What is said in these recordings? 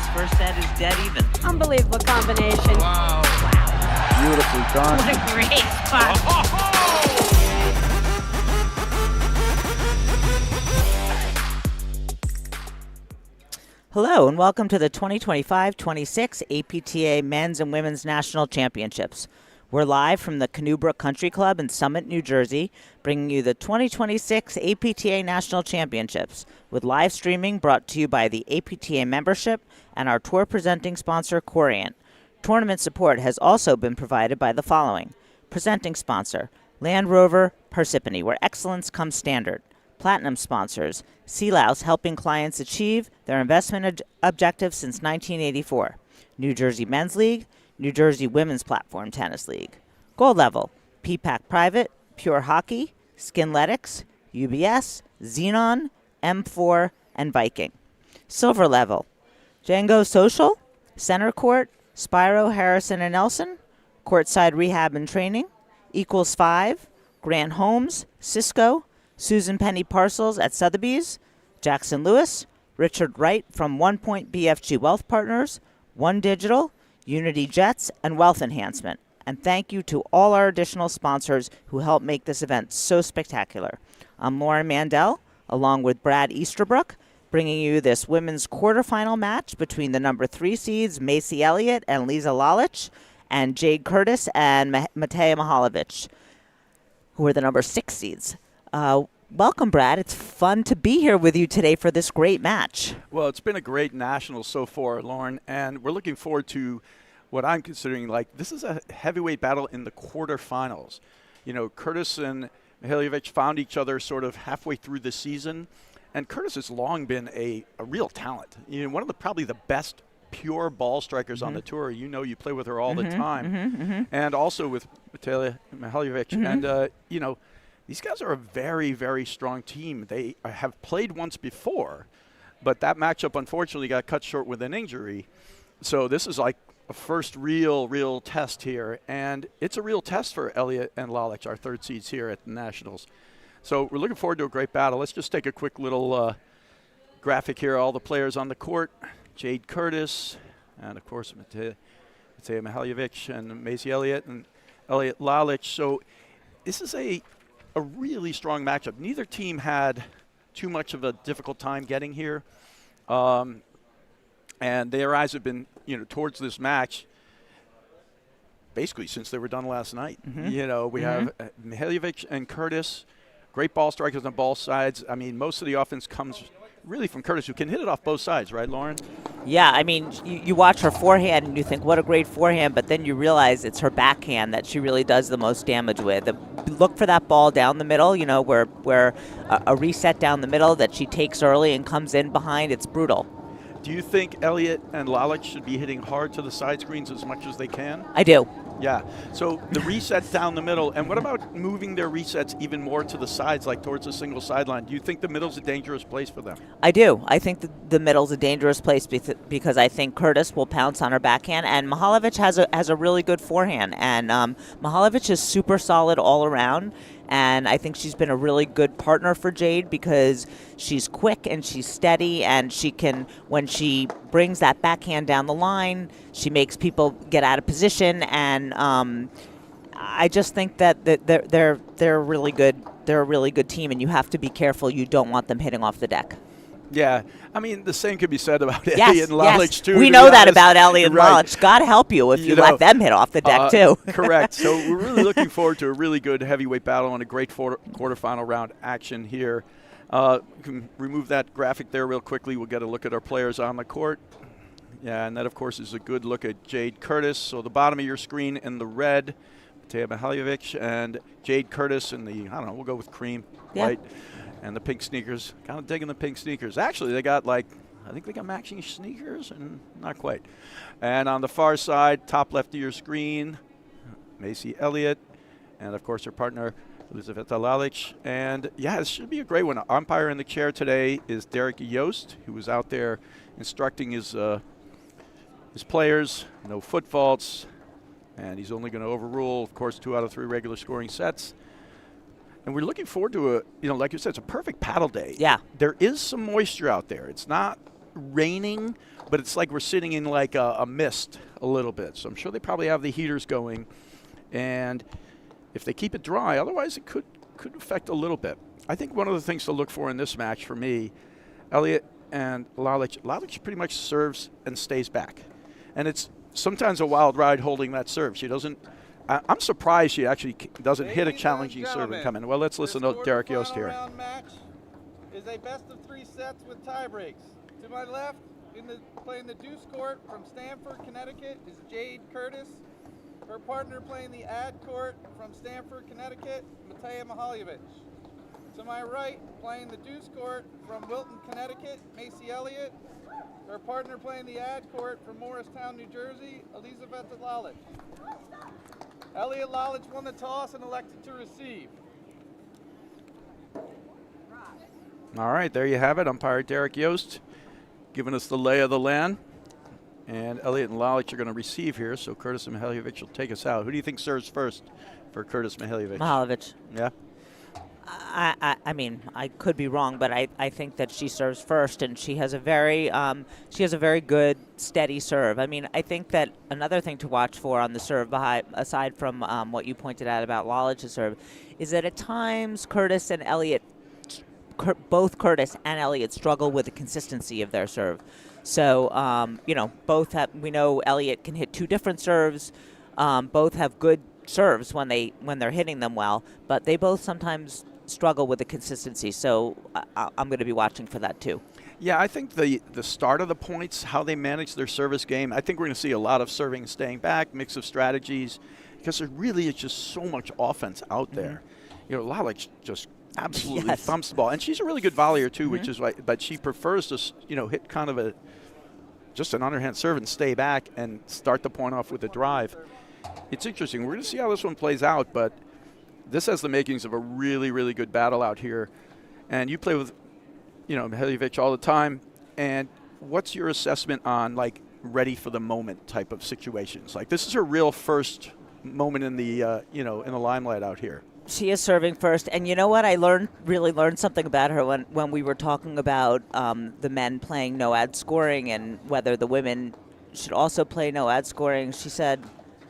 This first set is dead even. Unbelievable combination. Wow. Beautifully done. What a great spot. Hello and welcome to the 2025-26 APTA Men's and Women's National Championships. We're live from the Canoebrook Country Club in Summit, New Jersey, bringing you the 2026 APTA National Championships, with live streaming brought to you by the APTA membership and our tour presenting sponsor, Corient. Tournament support has also been provided by the following: presenting sponsor, Land Rover Parsippany, where excellence comes standard. Platinum sponsors, Sea Louse, helping clients achieve their investment objectives since 1984. New Jersey Men's League, New Jersey Women's Platform Tennis League. Gold level, PPAC Private, Pure Hockey, Skinletics, UBS, Xenon, M4, and Viking. Silver level, Django Social, Center Court, Spiro, Harrison, and Nelson, Courtside Rehab and Training, Equals 5, Grant Holmes, Cisco, Susan Penny Parcels at Sotheby's, Jackson Lewis, Richard Wright from 1 Point BFG Wealth Partners, One Digital, Unity Jets, and Wealth Enhancement. And thank you to all our additional sponsors who help make this event so spectacular. I'm Lauren Mandel, along with Brad Easterbrook, bringing you this women's quarterfinal match between the number 3 seeds, Macy Elliott and Lisa Lalic, and Jade Curtis and Matej Mihaljevic, who are the number 6 seeds. Welcome, Brad. It's fun to be here with you today for this great match. Well, it's been a great national so far, Lauren, and we're looking forward to what I'm considering this is a heavyweight battle in the quarterfinals. You know, Curtis and Mihaljevic found each other sort of halfway through the season, and Curtis has long been a real talent. You know, one of probably the best pure ball strikers on the tour. You know, you play with her all the time, and also with Matej Mihaljevic, and you know, these guys are a very, very strong team. They have played once before, but that matchup unfortunately got cut short with an injury. So this is like a first real test here, and it's a real test for Elliott and Lalic, our 3rd seeds here at the Nationals. So we're looking forward to a great battle. Let's just take a quick little graphic here. All the players on the court: Jade Curtis, and of course Matej Mihaljevic and Macy Elliott and Elliott Lalic. So this is a really strong matchup. Neither team had too much of a difficult time getting here, and their eyes have been, you know, towards this match basically since they were done last night. You know, we have Mihaljevic and Curtis, great ball strikers on both sides. I mean, most of the offense comes really from Curtis, who can hit it off both sides, right, Lauren? Yeah, I mean, you watch her forehand and you think, what a great forehand, but then you realize it's her backhand that she really does the most damage with. Look for that ball down the middle, you know, where a reset down the middle that she takes early and comes in behind. It's brutal. Do you think Elliott and Lalic should be hitting hard to the side screens as much as they can? I do. Yeah. So the reset down the middle, and what about moving their resets even more to the sides, like towards the single sideline? Do you think the middle's a dangerous place for them? I do. I think the middle's a dangerous place because I think Curtis will pounce on her backhand, and Mihaljevic has a really good forehand, and Mihaljevic is super solid all around. And I think she's been a really good partner for Jade because she's quick and she's steady, and she can, when she brings that backhand down the line, she makes people get out of position. And I just think that they're really good. They're a really good team, and you have to be careful. You don't want them hitting off the deck. Yeah, I mean, the same could be said about Elliott and Lalic, too. We know that about Elliott and Lalic. God help you if you let them hit off the deck, too. Correct. So we're really looking forward to a really good heavyweight battle and a great quarterfinal round action here. We can remove that graphic there real quickly. We'll get a look at our players on the court. Yeah, and that, of course, is a good look at Jade Curtis. So the bottom of your screen in the red, Matej Mihaljevic, and Jade Curtis in the, I don't know, we'll go with cream, white. And the pink sneakers, kind of digging the pink sneakers. Actually, they got I think they got matching sneakers, and not quite. And on the far side, top left of your screen, Macy Elliott, and of course her partner, Elizaveta Lalic. And yeah, this should be a great one. Our umpire in the chair today is Derek Yost, who was out there instructing his players. No foot faults, and he's only going to overrule, of course, 2 out of 3 regular scoring sets. And we're looking forward to like you said, it's a perfect paddle day. Yeah. There is some moisture out there. It's not raining, but it's like we're sitting in like a mist a little bit. So I'm sure they probably have the heaters going. And if they keep it dry, otherwise it could affect a little bit. I think one of the things to look for in this match for me, Elliott and Lalic. Lalic pretty much serves and stays back. And it's sometimes a wild ride holding that serve. She doesn't – I'm surprised she actually doesn't hit a challenging serve and come in. Well, let's listen to Derek Yost here. Round match is a best of 3 sets with tie breaks. To my left, playing the deuce court from Stamford, Connecticut, is Jade Curtis. Her partner playing the ad court from Stamford, Connecticut, Mihaljevic. To my right, playing the deuce court from Wilton, Connecticut, Macy Elliott. Her partner playing the ad court from Morristown, New Jersey, Elizabeth Lalic. Elliott Lalic won the toss and elected to receive. All right, there you have it. Umpire Derek Yost giving us the lay of the land. And Elliott and Lalic are going to receive here, so Curtis and Mihaljevic will take us out. Who do you think serves first for Curtis Mihaljevic? Mihaljevic. Yeah? I mean, I could be wrong, but I think that she serves first, and she has a very good, steady serve. I mean, I think that another thing to watch for on the serve, aside from what you pointed out about Lalic's serve, is that at times Curtis and Elliott, both Curtis and Elliott, struggle with the consistency of their serve. So, both have. We know Elliott can hit 2 different serves. Both have good serves when they're hitting them well, but they both sometimes struggle with the consistency. So I'm going to be watching for that too. Yeah, I think the start of the points, how they manage their service game, I think we're going to see a lot of serving and staying back, mix of strategies, because there really is just so much offense out there. Lalic just absolutely thumps the ball, and she's a really good volleyer too, which is why. But she prefers to hit kind of just an underhand serve and stay back and start the point off with a drive. It's interesting. We're going to see how this one plays out, but this has the makings of a really, really good battle out here. And you play with, Mihaljevic all the time. And what's your assessment on, like, ready for the moment type of situations? Like, this is her real first moment in the, in the limelight out here. She is serving first. And you know what? I really learned something about her when we were talking about the men playing no ad scoring and whether the women should also play no ad scoring. She said,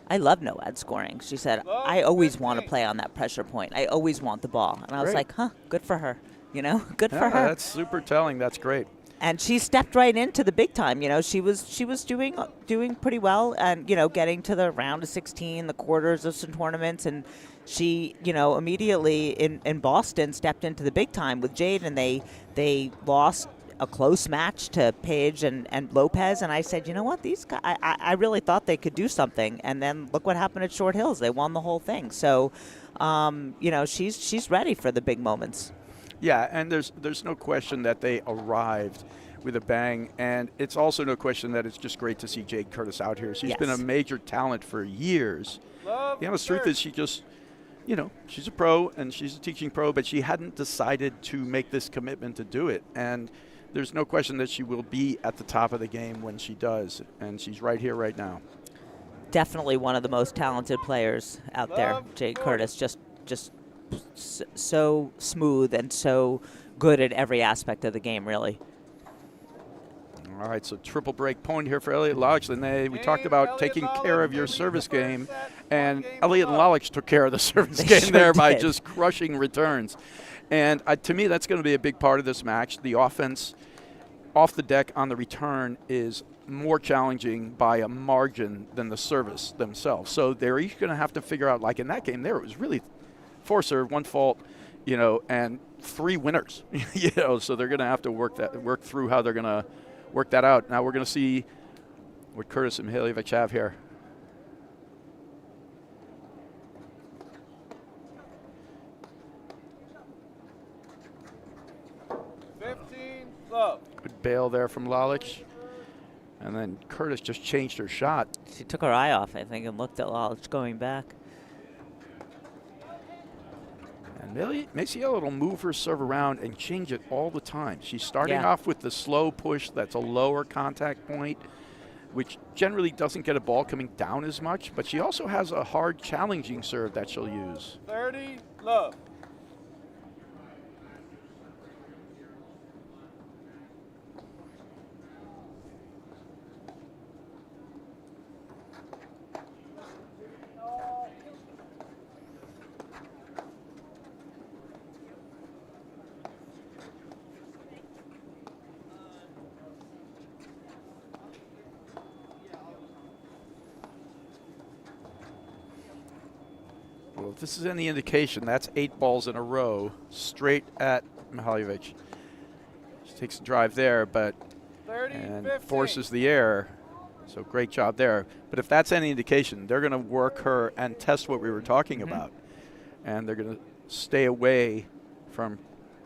I love no ad scoring. She said, I always want to play on that pressure point. I always want the ball. And I was like, good for her. Good for her. That's super telling. That's great. And she stepped right into the big time. She was doing pretty well and, getting to the round of 16, the quarters of some tournaments. And she, immediately in Boston stepped into the big time with Jade, and they lost a close match to Paige and Lopez, and I said, you know what, these guys, I really thought they could do something, and then look what happened at Short Hills. They won the whole thing. So, she's ready for the big moments. Yeah, and there's no question that they arrived with a bang, and it's also no question that it's just great to see Jade Curtis out here. She's been a major talent for years. The honest truth is she just, she's a pro and she's a teaching pro, but she hadn't decided to make this commitment to do it. And there's no question that she will be at the top of the game when she does, and she's right here right now. Definitely one of the most talented players out there, Jade Curtis. Just so smooth and so good at every aspect of the game, really. All right, so triple break point here for Elliott Lalic. And we talked about taking care of your service game, and Elliott and Lalic took care of the service game there by just crushing returns. And to me, that's going to be a big part of this match. The offense off the deck on the return is more challenging by a margin than the service themselves. So they're each going to have to figure out, like in that game there, it was really 4 serve, 1 fault, and 3 winners. So they're going to have to work through how they're going to work that out. Now we're going to see what Curtis and Mihaljevic have here. Good bail there from Lalic. And then Curtis just changed her shot. She took her eye off, I think, and looked at Lalic going back. And Macy Elliott will move her serve around and change it all the time. She's starting off with the slow push. That's a lower contact point, which generally doesn't get a ball coming down as much. But she also has a hard, challenging serve that she'll use. 30, love. Well, if this is any indication, that's 8 balls in a row straight at Mihaljevic. She takes the drive there, but 30, and 15. forces the air. So great job there. But if that's any indication, they're going to work her and test what we were talking about. And they're going to stay away from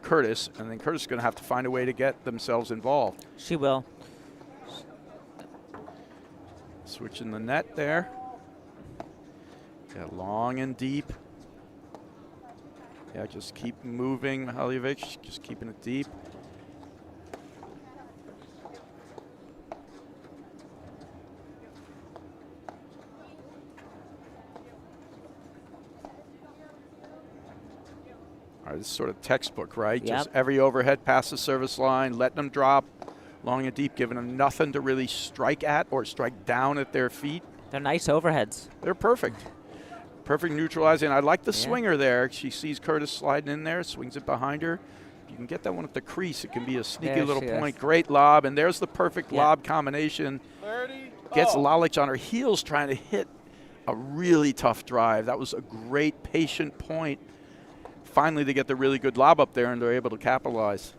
Curtis, and then Curtis is going to have to find a way to get themselves involved. She will. Switching the net there. Yeah, long and deep. Yeah, just keep moving, Mihaljevic, just keeping it deep. All right, this is sort of textbook, right? Yep. Just every overhead past the service line, letting them drop long and deep, giving them nothing to really strike at or strike down at their feet. They're nice overheads. They're perfect. Perfect neutralizing. I like the swinger there. She sees Curtis sliding in there, swings it behind her. If you can get that one at the crease, it can be a sneaky There little she point. is. Great lob, and there's the perfect lob combination. 30. Gets Lalic on her heels trying to hit a really tough drive. That was a great patient point. Finally, they get the really good lob up there, and they're able to capitalize.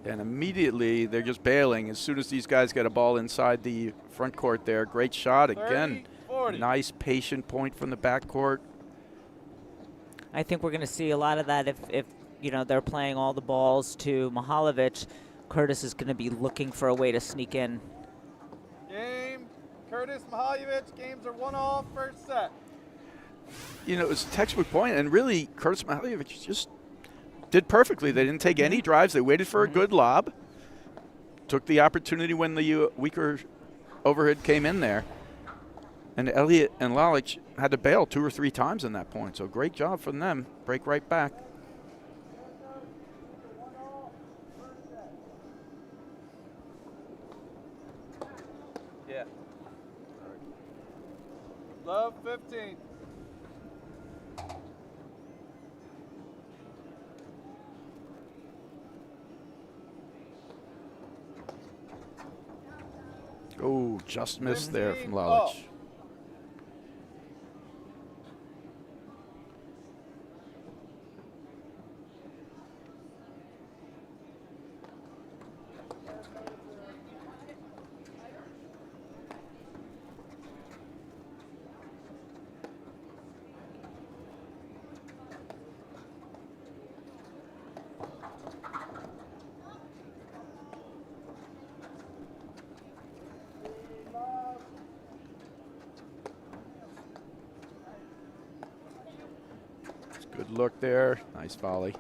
And immediately they're just bailing as soon as these guys get a ball inside the front court there. Great shot again. 30, 40. Nice patient point from the back court. I think we're going to see a lot of that if you know they're playing all the balls to Mihaljevic. Curtis is going to be looking for a way to sneak in. Game. Curtis Mihaljevic. Games are 1-all. First set. You know, it was a textbook point, and really Curtis Mihaljevic just did perfectly. They didn't take any drives. They waited for a good lob. Took the opportunity when the weaker overhead came in there. And Elliott and Lalic had to bail 2 or 3 times in that point. So great job from them. Break right back. Yeah. Love 15. Oh, just missed there from 15. Lalic. Good look there. Nice volley.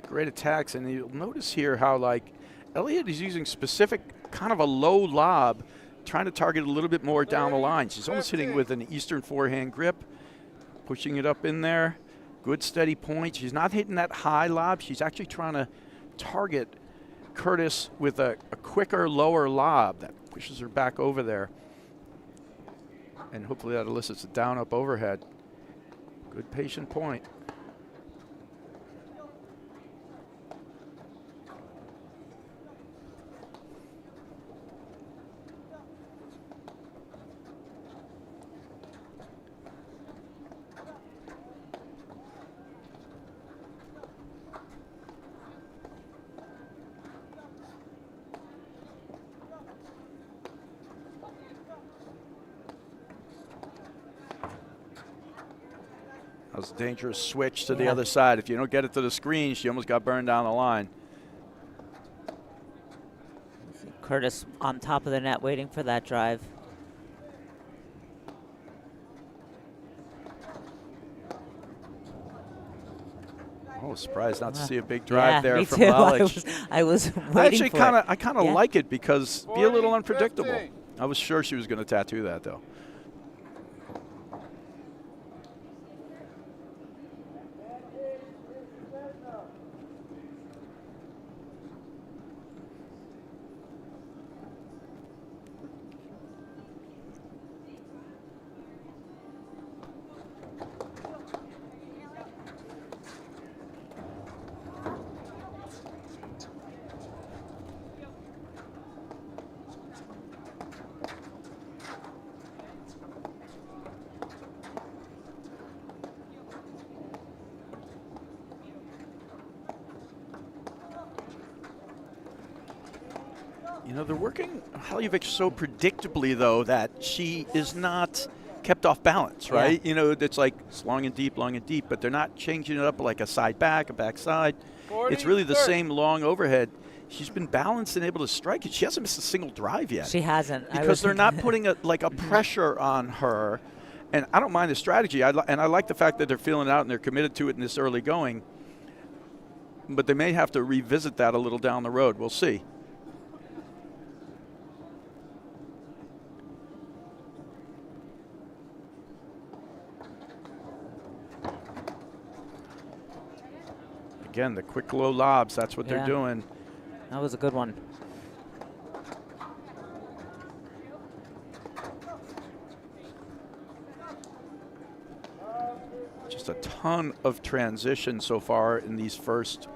Great attacks, and you'll notice here how, like, Elliott is using specific kind of a low lob, trying to target a little bit more down the line. She's almost hitting with an Eastern forehand grip, pushing it up in there. Good steady point. She's not hitting that high lob. She's actually trying to target Curtis with a quicker, lower lob that pushes her back over there. And hopefully that elicits a down-up overhead. Good patient point. That was a dangerous switch to the Yeah. other side. If you don't get it to the screen, she almost got burned down the line. Curtis on top of the net waiting for that drive. Oh, surprised not to see a big drive there me from too. Lalic. I was waiting I actually for it. I kind of Yeah. like it because be a little 40, unpredictable. 50. I was sure she was going to tattoo that though. You know, they're working Mihaljevic so predictably, though, that she is not kept off balance, right? Yeah. You know, it's like it's long and deep, but they're not changing it up like a side back, a back side. 40, It's really the 30. same long overhead. She's been balanced and able to strike it. She hasn't missed a single drive yet. She hasn't. I Because was they're not thinking- putting a pressure on her. And I don't mind the strategy. And I like the fact that they're feeling it out and they're committed to it in this early going. But they may have to revisit that a little down the road. We'll see. Again, the quick low lobs, that's what Yeah. they're doing. That was a good one. Just a ton of transition so far in these first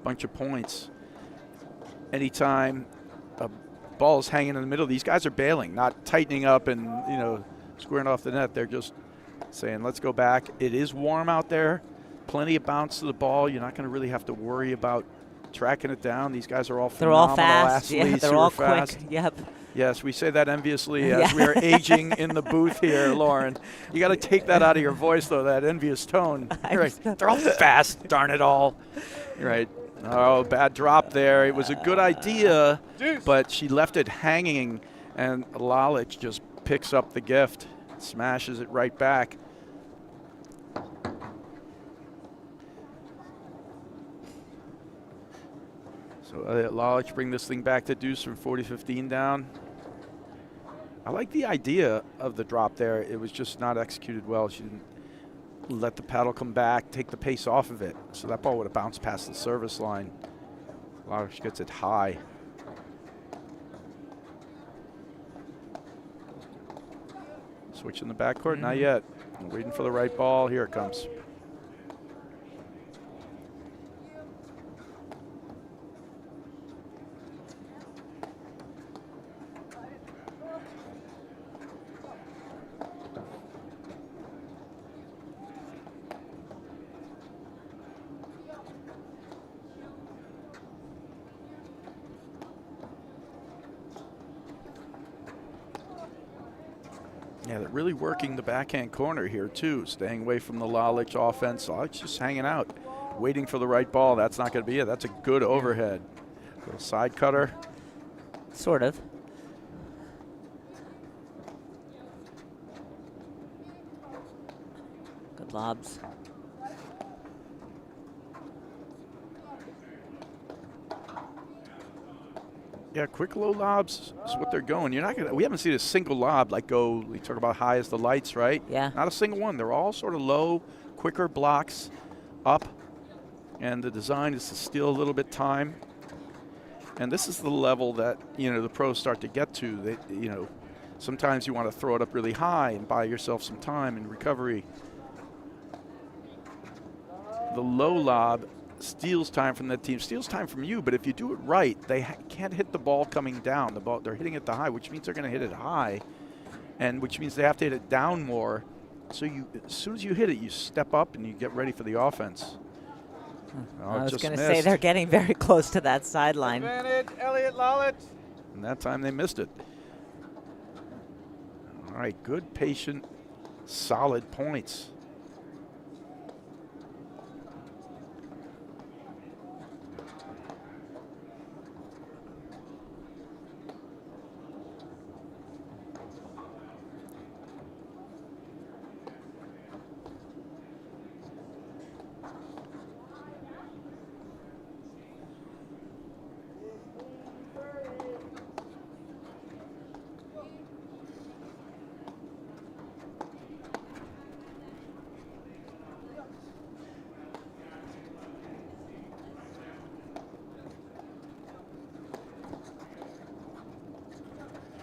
bunch of points. Anytime a ball is hanging in the middle, these guys are bailing, not tightening up and, you know, squaring off the net. They're just saying, let's go back. It is warm out there. Plenty of bounce to the ball. You're not going to really have to worry about tracking it down. These guys are all They're all phenomenal fast. Yeah, athletes they're who are all fast. quick. Yep. Yes, we say that enviously as Yeah. we are aging in the booth here, Lauren. You got to take that out of your voice, though, that envious tone. You're right. They're all fast, darn it all. You're right. Oh, bad drop there. It was a good idea, Deuce. but she left it hanging, and Lalic just picks up the gift, smashes it right back. So Lalic bring this thing back to deuce from 40-15 down. I like the idea of the drop there. It was just not executed well. She didn't let the paddle come back, take the pace off of it. So that ball would have bounced past the service line. Lalic gets it high. Switch in the backcourt, not yet. I'm waiting for the right ball. Here it comes. Yeah, they're really working the backhand corner here, too, staying away from the Lalic offense. Lalic's just hanging out, waiting for the right ball. That's not going to be it. That's a good overhead. Little side cutter. Sort of. Good lobs. Yeah, quick low lobs is what they're going. You're not gonna. We haven't seen a single lob like go. We talk about high as the lights, right? Yeah. Not a single one. They're all sort of low, quicker blocks, up, and the design is to steal a little bit time. And this is the level that the pros start to get to. They, sometimes you want to throw it up really high and buy yourself some time in recovery. The low lob steals time from that team, steals time from you, but if you do it right, they can't hit the ball coming down. They're hitting it the high, which means they're going to hit it high, and which means they have to hit it down more. So as soon as you hit it, you step up and you get ready for the offense. Oh, I was just going to say missed. they're getting very close to that sideline. Advantage, Elliott, Lalic. And that time they missed it. All right, good, patient, solid points.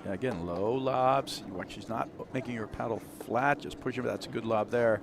Yeah, again, low lobs. You watch, she's not making her paddle flat, just pushing. That's a good lob there.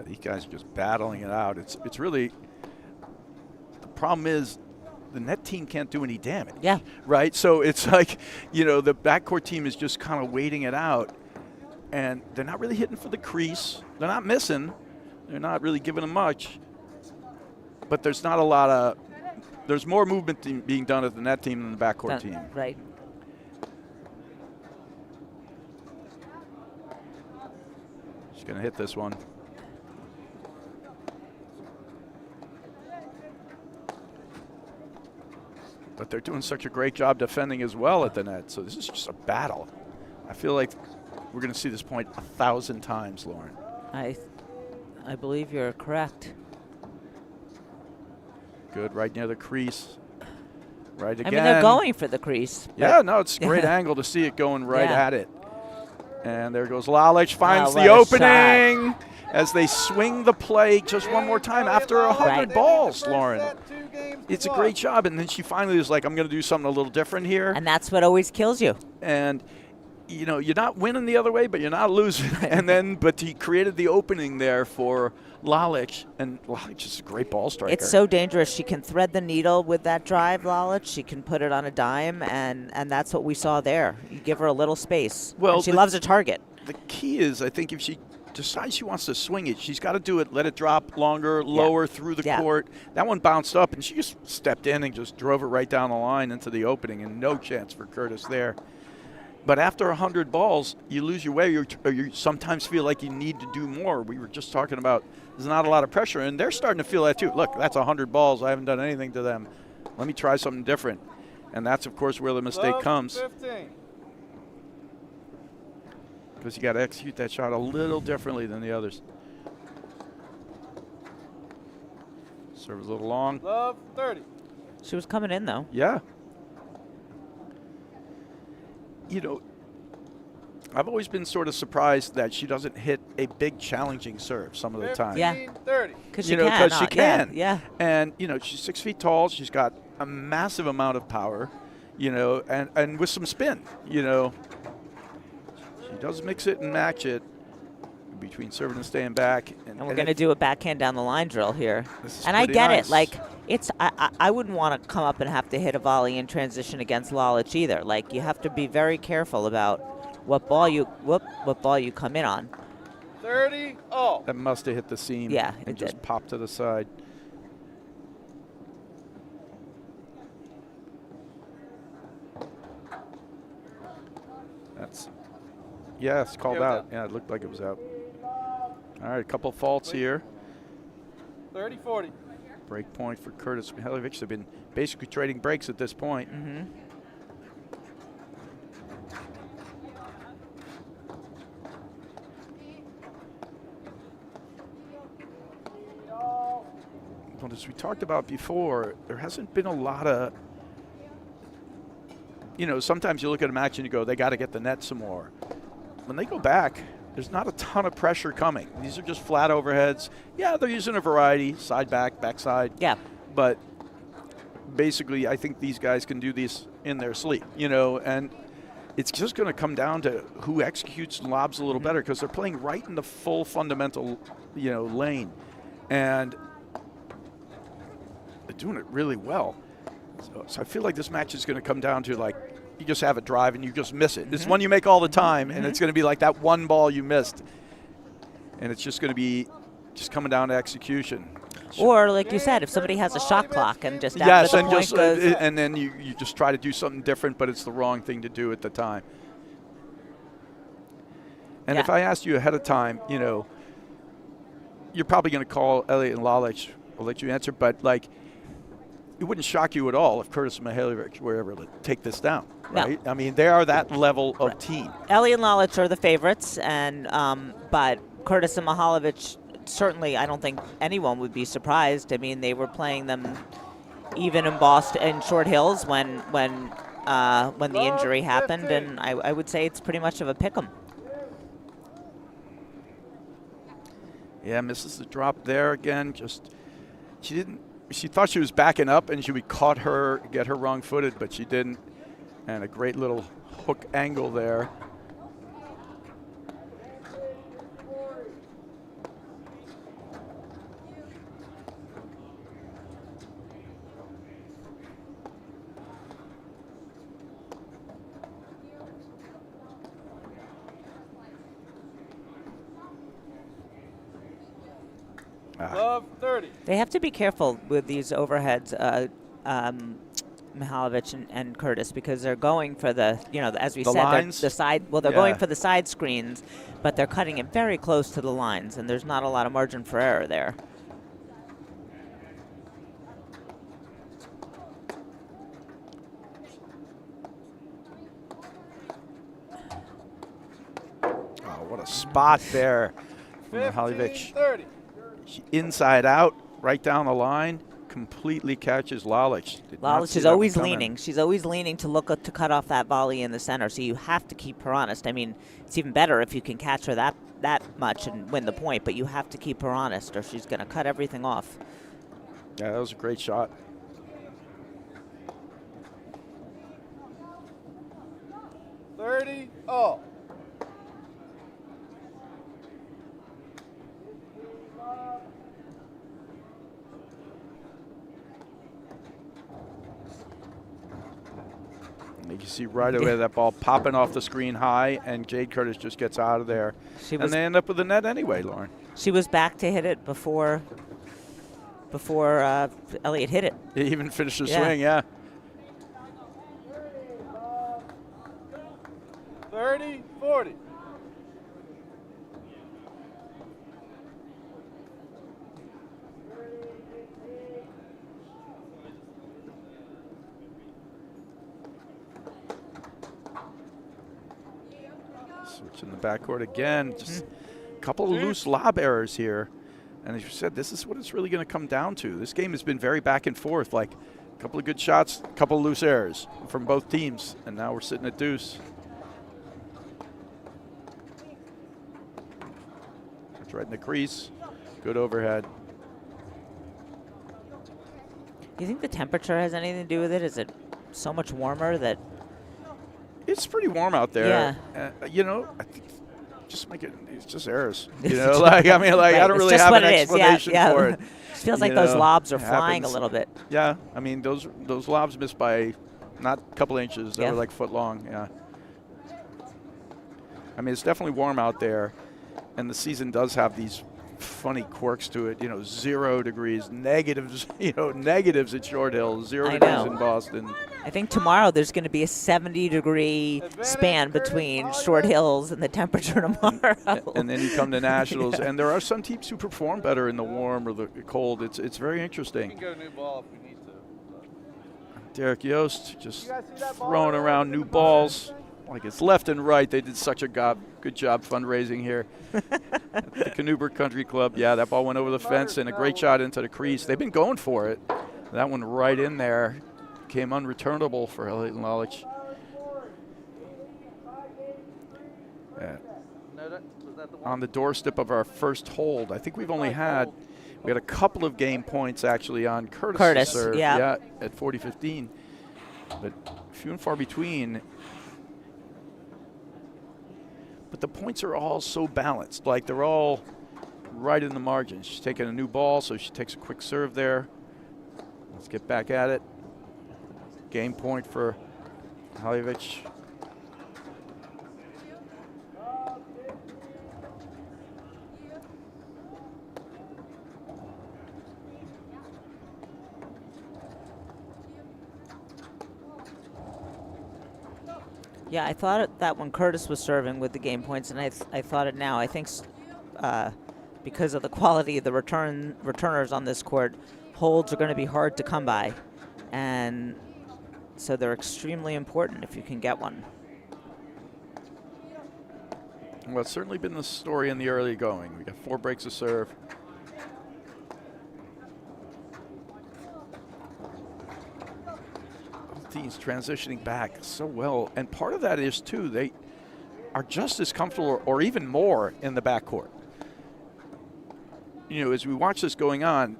These guys are just battling it out. It's really, the problem is the net team can't do any damage. Yeah. Right? So it's like, you know, the backcourt team is just kind of waiting it out, and they're not really hitting for the crease. They're not missing. They're not really giving them much. But there's not a lot of, there's more movement being done at the net team than the backcourt team. Right. She's going to hit this one. But they're doing such a great job defending as well at the net. So this is just a battle. I feel like we're going to see this point 1,000 times, Lauren. I believe you're correct. Good, right near the crease. Right again. I mean, they're going for the crease. Yeah, no, it's a great angle to see it going right Yeah. at it. And there goes Lalic, finds what the a opening as they swing the play just one more time after 100 Right. balls, Lauren. It's a great job. And then she finally was like, I'm going to do something a little different here. And that's what always kills you. And, you know, you're not winning the other way, but you're not losing. And then, but he created the opening there for Lalic, and Lalic is a great ball striker. It's so dangerous. She can thread the needle with that drive, Lalic. She can put it on a dime, and that's what we saw there. You give her a little space. Well, and she loves a target. The key is, I think, if she decides she wants to swing it, she's got to do it, let it drop longer, lower through the court. That one bounced up, and she just stepped in and just drove it right down the line into the opening, and no chance for Curtis there. But after 100 balls, you lose your way, or you sometimes feel like you need to do more. We were just talking about there's not a lot of pressure, and they're starting to feel that too. Look, that's 100 balls. I haven't done anything to them. Let me try something different. And that's, of course, where the mistake comes. 15. Because you got to execute that shot a little differently than the others. Serve is a little long. Love 30. She was coming in, though. Yeah. You know, I've always been sort of surprised that she doesn't hit a big challenging serve some of the time. Yeah. 30. Because she You know, can. 'cause she can. Yeah. And, you know, she's 6 feet tall. She's got a massive amount of power, you know, and with some spin, you know. She does mix it and match it between serving and staying back. And we're going to do a backhand down the line drill here. This is And I pretty get nice. it. Like, I wouldn't want to come up and have to hit a volley in transition against Lalic either. Like, you have to be very careful about what ball you come in on. 30. Oh. That must have hit the seam. Yeah, and it just did. popped to the side. That's, yeah, it's called It was out. out. Yeah, it looked like it was out. All right, a couple faults here. 30, 40. Break point for Curtis Mihaljevic. They've been basically trading breaks at this point. Mm-hmm. Well, as we talked about before, there hasn't been a lot of, you know, sometimes you look at a match and you go, they got to get the net some more. When they go back, there's not a ton of pressure coming. These are just flat overheads. Yeah, they're using a variety, side back, backside. Yeah. But basically, I think these guys can do this in their sleep, you know, and it's just going to come down to who executes lobs a little better, because they're playing right in the full fundamental, you know, lane. And they're doing it really well. So I feel like this match is going to come down to, like, you just have a drive and you just miss it. It's one you make all the time, and it's going to be like that one ball you missed. And it's just going to be just coming down to execution. Or, like you said, if somebody has a shot clock and just Yes, after the and point just goes, and then you just try to do something different, but it's the wrong thing to do at the time. And Yeah. if I asked you ahead of time, you know, you're probably going to call Elliott and Lalic. I'll let you answer, but like, it wouldn't shock you at all if Curtis and Mihaljevic were able to take this down, No. right? I mean, they are that level of team. Elliott and Lalic are the favorites, and but Curtis and Mihaljevic, certainly I don't think anyone would be surprised. I mean, they were playing them even in Boston, in Short Hills when the injury happened, and I would say it's pretty much of a pick'em. Yeah, misses the drop there again. She thought she was backing up and she would get her wrong-footed, but she didn't. And a great little hook angle there. Love 30. They have to be careful with these overheads, Mihaljevic and Curtis, because they're going for the, as we The said, lines? the side. Well, they're going for the side screens, but they're cutting it very close to the lines, and there's not a lot of margin for error there. Oh, what a spot there from Mihaljevic. 30. Inside out, right down the line, completely catches Lalic. Lalic is always leaning. She's always leaning to look to cut off that volley in the center, so you have to keep her honest. I mean, it's even better if you can catch her that much and win the point, but you have to keep her honest or she's going to cut everything off. Yeah, that was a great shot. Oh. You can see right away that ball popping off the screen high, and Jade Curtis just gets out of there. And they end up with the net anyway, Lauren. She was back to hit it before Elliott hit it. He even finished the swing, yeah. 30, 40. Switching the backcourt again. Just a couple of loose lob errors here. And as you said, this is what it's really going to come down to. This game has been very back and forth, like a couple of good shots, a couple of loose errors from both teams. And now we're sitting at deuce. It's right in the crease. Good overhead. Do you think the temperature has anything to do with it? Is it so much warmer that... It's pretty warm out there. Yeah. I think it's just errors. I don't really have an explanation for it. It feels like those lobs are flying a little bit. Yeah, I mean, those lobs missed by not a couple inches. They were like foot long, yeah. I mean, it's definitely warm out there, and the season does have these funny quirks to it. 0 degrees, negatives, negatives at Short Hills, 0 degrees in Boston. I think tomorrow there's going to be a 70-degree span between Short Hills and the temperature tomorrow. And then you come to Nationals, and there are some teams who perform better in the warm or the cold. It's very interesting. We can get a new ball if we need to. Derek Yost just throwing around new balls like it's left and right. They did such a good job fundraising here at the Canubra Country Club. Yeah, that ball went over the fence and a great shot into the crease. They've been going for it. That one right in there became unreturnable for Elliott and Lalic. On the doorstep of our first hold. I think we had a couple of game points actually on Curtis' serve, at 40-15, but few and far between. But the points are all so balanced, like they're all right in the margin. She's taking a new ball, so she takes a quick serve there. Let's get back at it. Game point for Mihaljevic. Yeah, I thought that when Curtis was serving with the game points, and I thought it now. I think because of the quality of the returners on this court, holds are going to be hard to come by. And so they're extremely important if you can get one. Well, it's certainly been the story in the early going. We got 4 breaks of serve. Both teams transitioning back so well. And part of that is, too, they are just as comfortable or even more in the backcourt. You know, as we watch this going on,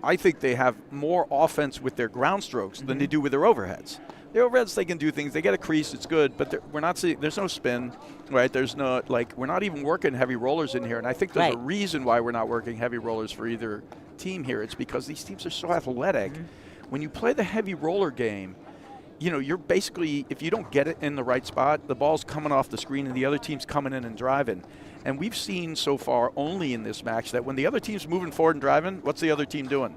I think they have more offense with their ground strokes than they do with their overheads. The overheads, they can do things. They get a crease, it's good, but we're not seeing, there's no spin, right? There's no, like, we're not even working heavy rollers in here. And I think there's a reason why we're not working heavy rollers for either team here. It's because these teams are so athletic. When you play the heavy roller game, you know, you're basically, if you don't get it in the right spot, the ball's coming off the screen and the other team's coming in and driving. And we've seen so far only in this match that when the other team's moving forward and driving, what's the other team doing?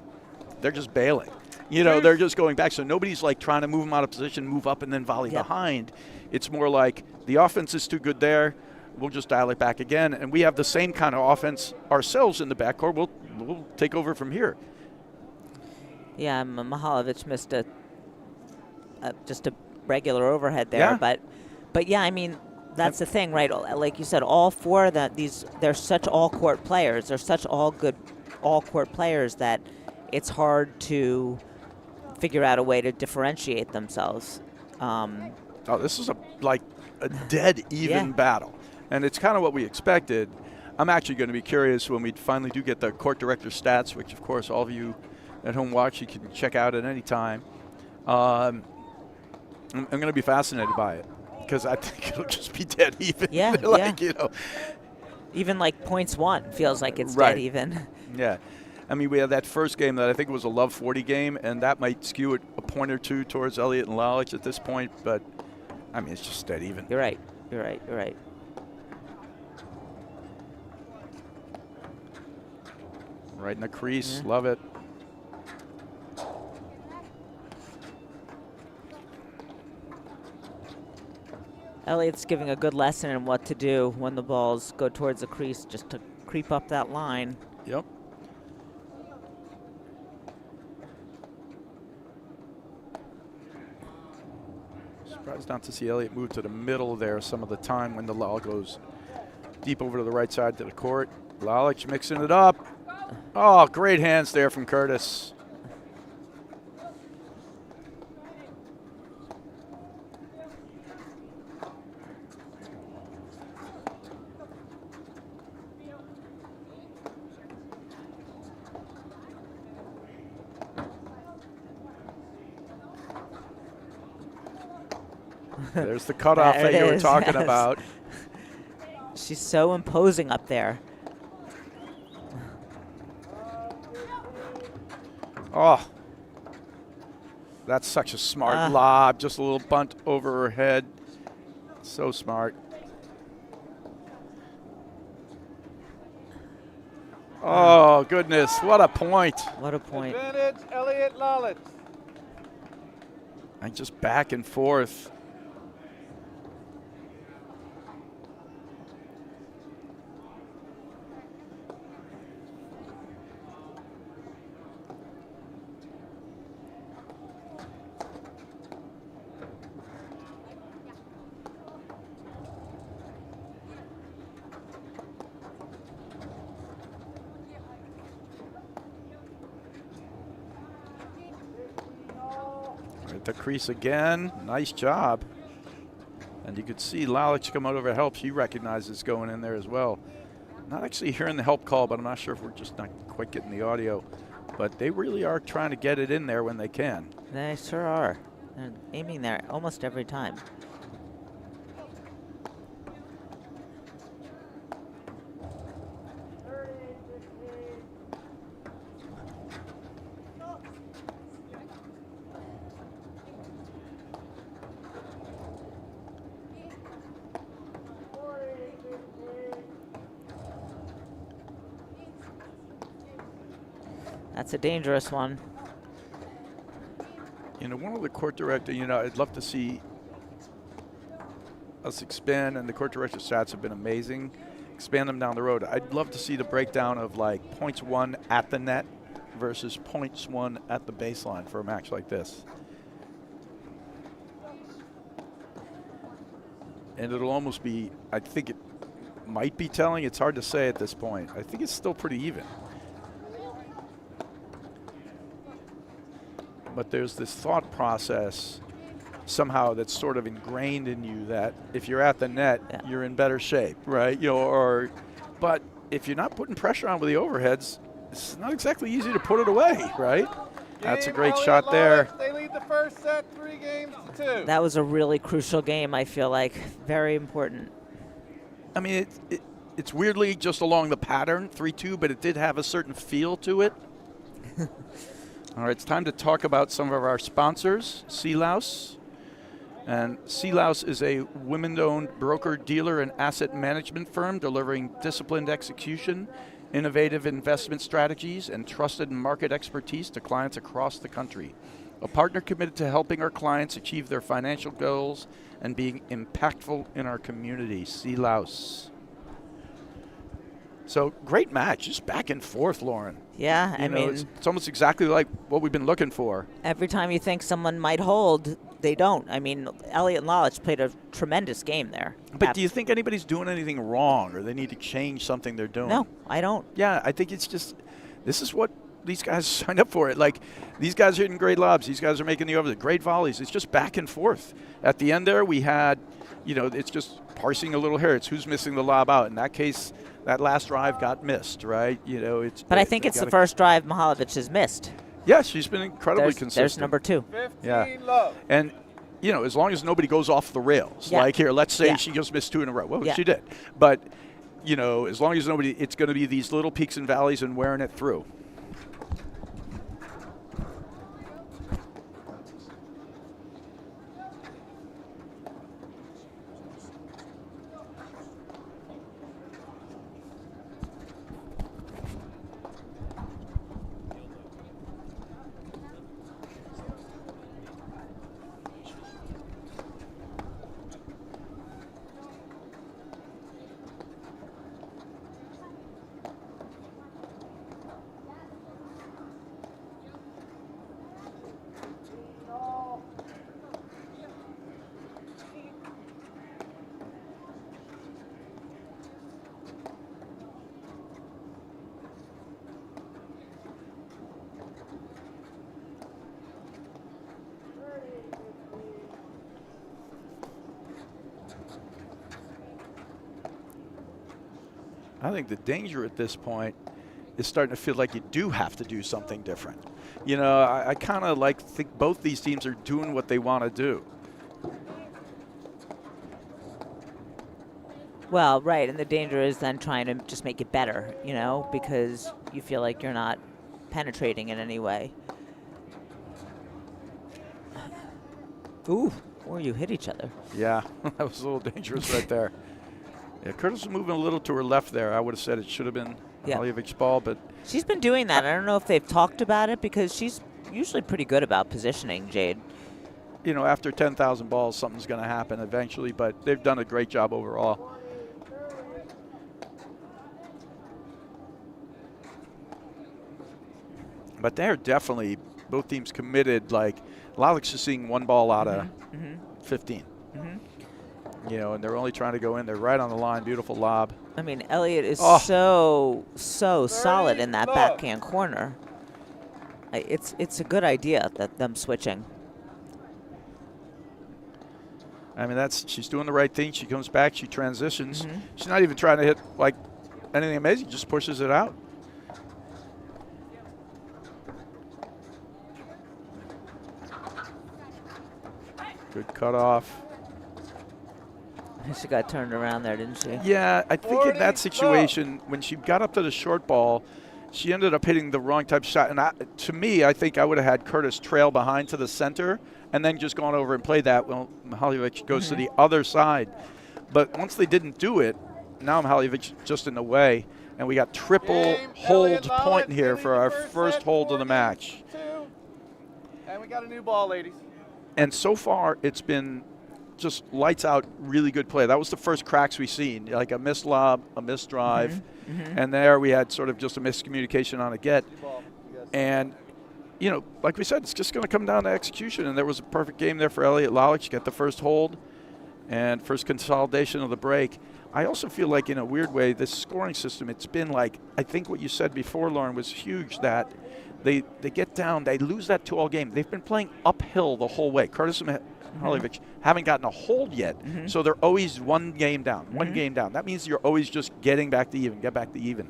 They're just bailing. You know, they're just going back. So nobody's like trying to move them out of position, move up, and then volley behind. It's more like the offense is too good there. We'll just dial it back again. And we have the same kind of offense ourselves in the backcourt. We'll take over from here. Yeah, Mihaljevic missed just a regular overhead there. But yeah, I mean, that's the thing, right? Like you said, all 4 of they're such all-court players. They're such all good all-court players that it's hard to figure out a way to differentiate themselves. This is a dead even battle. And it's kind of what we expected. I'm actually going to be curious when we finally do get the court director stats, which, of course, all of you at home watch, you can check out at any time. I'm going to be fascinated by it because I think it'll just be dead even. Yeah, you know. Even like points won feels like it's dead even. Yeah. I mean, we had that first game that I think was a love 40 game, and that might skew it a point or two towards Elliott and Lalic at this point, but, I mean, it's just dead even. You're right. Right in the crease. Love it. Elliott's giving a good lesson in what to do when the balls go towards the crease, just to creep up that line. Yep. Surprised not to see Elliott move to the middle there some of the time when the ball goes deep over to the right side to the court. Lalic mixing it up. Oh, great hands there from Curtis. There's the cutoff that you were talking about. She's so imposing up there. Oh, that's such a smart lob. Just a little bunt over her head. So smart. Oh, goodness. What a point. What a point. Advantage, Elliott Lalic. And just back and forth. At the crease again. Nice job. And you could see Lalic come out over help. She recognizes going in there as well. Not actually hearing the help call, but I'm not sure if we're just not quite getting the audio. But they really are trying to get it in there when they can. They sure are. They're aiming there almost every time. That's a dangerous one. You know, one of the court director, you know, I'd love to see us expand, and the court director stats have been amazing. Expand them down the road. I'd love to see the breakdown of like points won at the net versus points won at the baseline for a match like this. And it'll almost be, I think it might be telling. It's hard to say at this point. I think it's still pretty even. But there's this thought process somehow that's sort of ingrained in you that if you're at the net, you're in better shape, right? You know, but if you're not putting pressure on with the overheads, it's not exactly easy to put it away, right? That's a great shot there. They lead the first set 3-2. That was a really crucial game, I feel like. Very important. I mean, it's weirdly just along the pattern, 3-2, but it did have a certain feel to it. All right, it's time to talk about some of our sponsors, Sea Louse. And Sea Louse is a women-owned broker, dealer, and asset management firm delivering disciplined execution, innovative investment strategies, and trusted market expertise to clients across the country. A partner committed to helping our clients achieve their financial goals and being impactful in our community. Sea Louse. So great match, just back and forth, Lauren. Yeah, I mean, it's almost exactly like what we've been looking for. Every time you think someone might hold, they don't. I mean, Elliott and Lalic played a tremendous game there. But do you think anybody's doing anything wrong or they need to change something they're doing? No, I don't. Yeah, I think it's just, this is what these guys signed up for. It. Like, these guys are hitting great lobs. These guys are making the overs, great volleys. It's just back and forth. At the end there, we had, it's just parsing a little hair. It's who's missing the lob out. In that case, that last drive got missed, right? But I think it's the first drive Mihaljevic has missed. Yeah, she's been incredibly consistent. There's number 2. 15 love. And, as long as nobody goes off the rails. Like here, let's say she just missed 2 in a row. Well, she did. But, as long as nobody, it's going to be these little peaks and valleys and wearing it through. I think the danger at this point is starting to feel like you do have to do something different. I kind of think both these teams are doing what they want to do. Well, right, and the danger is then trying to just make it better, because you feel like you're not penetrating in any way. Ooh, or you hit each other. Yeah, that was a little dangerous right there. Yeah, Curtis was moving a little to her left there. I would have said it should have been Mihaljevic's ball, but she's been doing that. I don't know if they've talked about it because she's usually pretty good about positioning, Jade. After 10,000 balls, something's going to happen eventually, but they've done a great job overall. But they're definitely, both teams committed. Like, Lalic's is seeing one ball out of 15. And they're only trying to go in. They're right on the line. Beautiful lob. I mean, Elliott is so solid in that backhand corner. It's a good idea that them switching. I mean, she's doing the right thing. She comes back. She transitions. She's not even trying to hit like anything amazing. Just pushes it out. Good cutoff. She got turned around there, didn't she? Yeah, I think in that situation, when she got up to the short ball, she ended up hitting the wrong type of shot. And to me, I think I would have had Curtis trail behind to the center and then just gone over and played that. Well, Mihaljevic goes to the other side. But once they didn't do it, now Mihaljevic just in the way. And we got triple hold point here for our first hold of the match. And we got a new ball, ladies. And so far, it's been just lights out, really good play. That was the first cracks we seen, like a missed lob, a missed drive, and there we had sort of just a miscommunication on a get. And, like we said, it's just going to come down to execution. And there was a perfect game there for Elliott Lalic. Get the first hold and first consolidation of the break. I also feel like, in a weird way, this scoring system, it's been like, I think what you said before, Lauren, was huge, that they get down, they lose that 2-all game. They've been playing uphill the whole way. Curtis and Mihaljevic haven't gotten a hold yet, so they're always one game down, one game down. That means you're always just getting back to even, get back to even.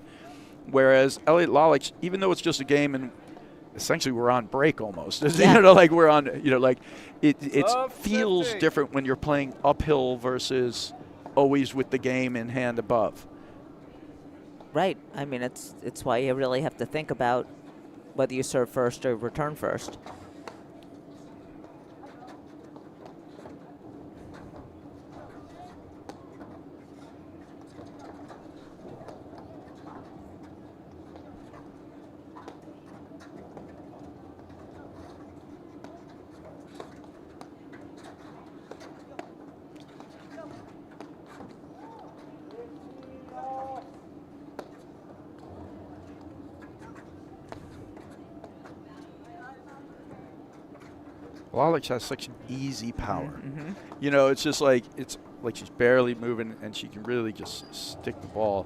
Whereas Elliott Lalic, even though it's just a game and essentially we're on break almost, we're on, it feels different when you're playing uphill versus always with the game in hand above. Right. I mean, it's why you really have to think about whether you serve first or return first. Lalic has such an easy power. It's just like she's barely moving, and she can really just stick the ball.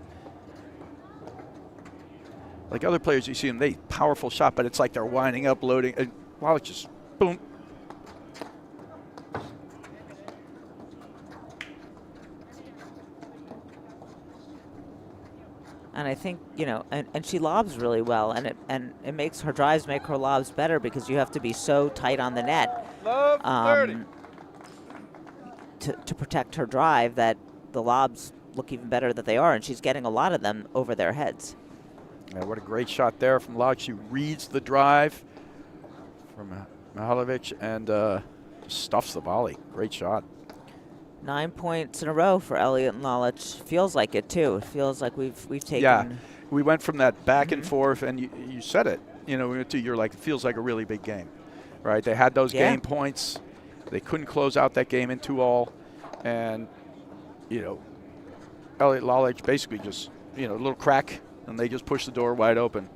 Like other players, you see them, they powerful shot, but it's like they're winding up, loading, and Lalic just boom. And I think, and she lobs really well, and it makes her drives make her lobs better because you have to be so tight on the net to protect her drive that the lobs look even better that they are, and she's getting a lot of them over their heads. Yeah, what a great shot there from Lalic. She reads the drive from Mihaljevic and stuffs the volley. Great shot. 9 points in a row for Elliott and Lalic. Feels like it too. It feels like we've taken. Yeah, we went from that back and forth, and you said it. You're like, it feels like a really big game, right? They had those game points. They couldn't close out that game in 2-all, and Elliott Lalic basically just a little crack, and they just pushed the door wide open.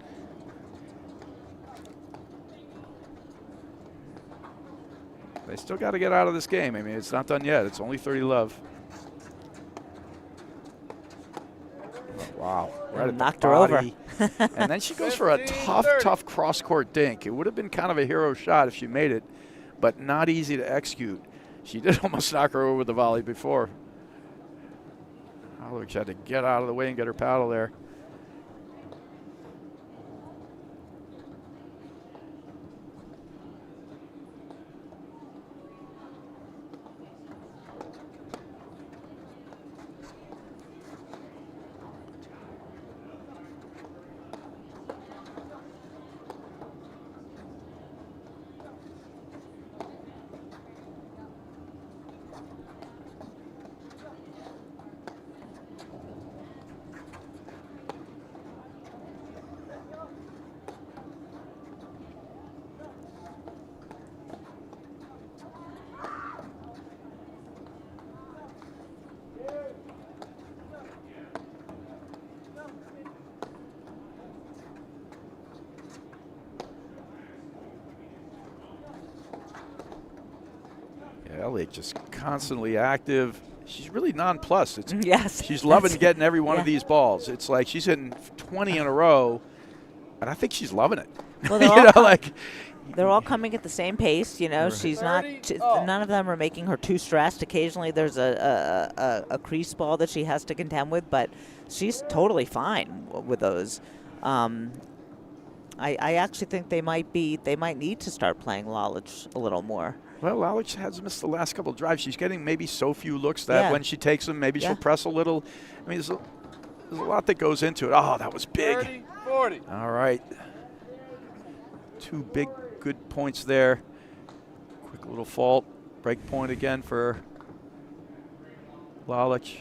They still got to get out of this game. I mean, it's not done yet. It's only 30-love. Wow. Right at knocked the her body. over. And then she goes for a tough cross-court dink. It would have been kind of a hero shot if she made it, but not easy to execute. She did almost knock her over with the volley before. Mihaljevic had to get out of the way and get her paddle there. Elliott just constantly active. She's really nonplussed. Yes. She's loving getting every one of these balls. It's like she's hitting 20 in a row, and I think she's loving it. Well, they're all coming at the same pace. She's not. None of them are making her too stressed. Occasionally, there's a crease ball that she has to contend with, but she's totally fine with those. I actually think they might need to start playing Lalic a little more. Well, Lalic has missed the last couple of drives. She's getting maybe so few looks that when she takes them, maybe she'll press a little. I mean, there's a lot that goes into it. Oh, that was big. 30, 40. All right. 2 big, good points there. Quick little fault. Break point again for Lalic.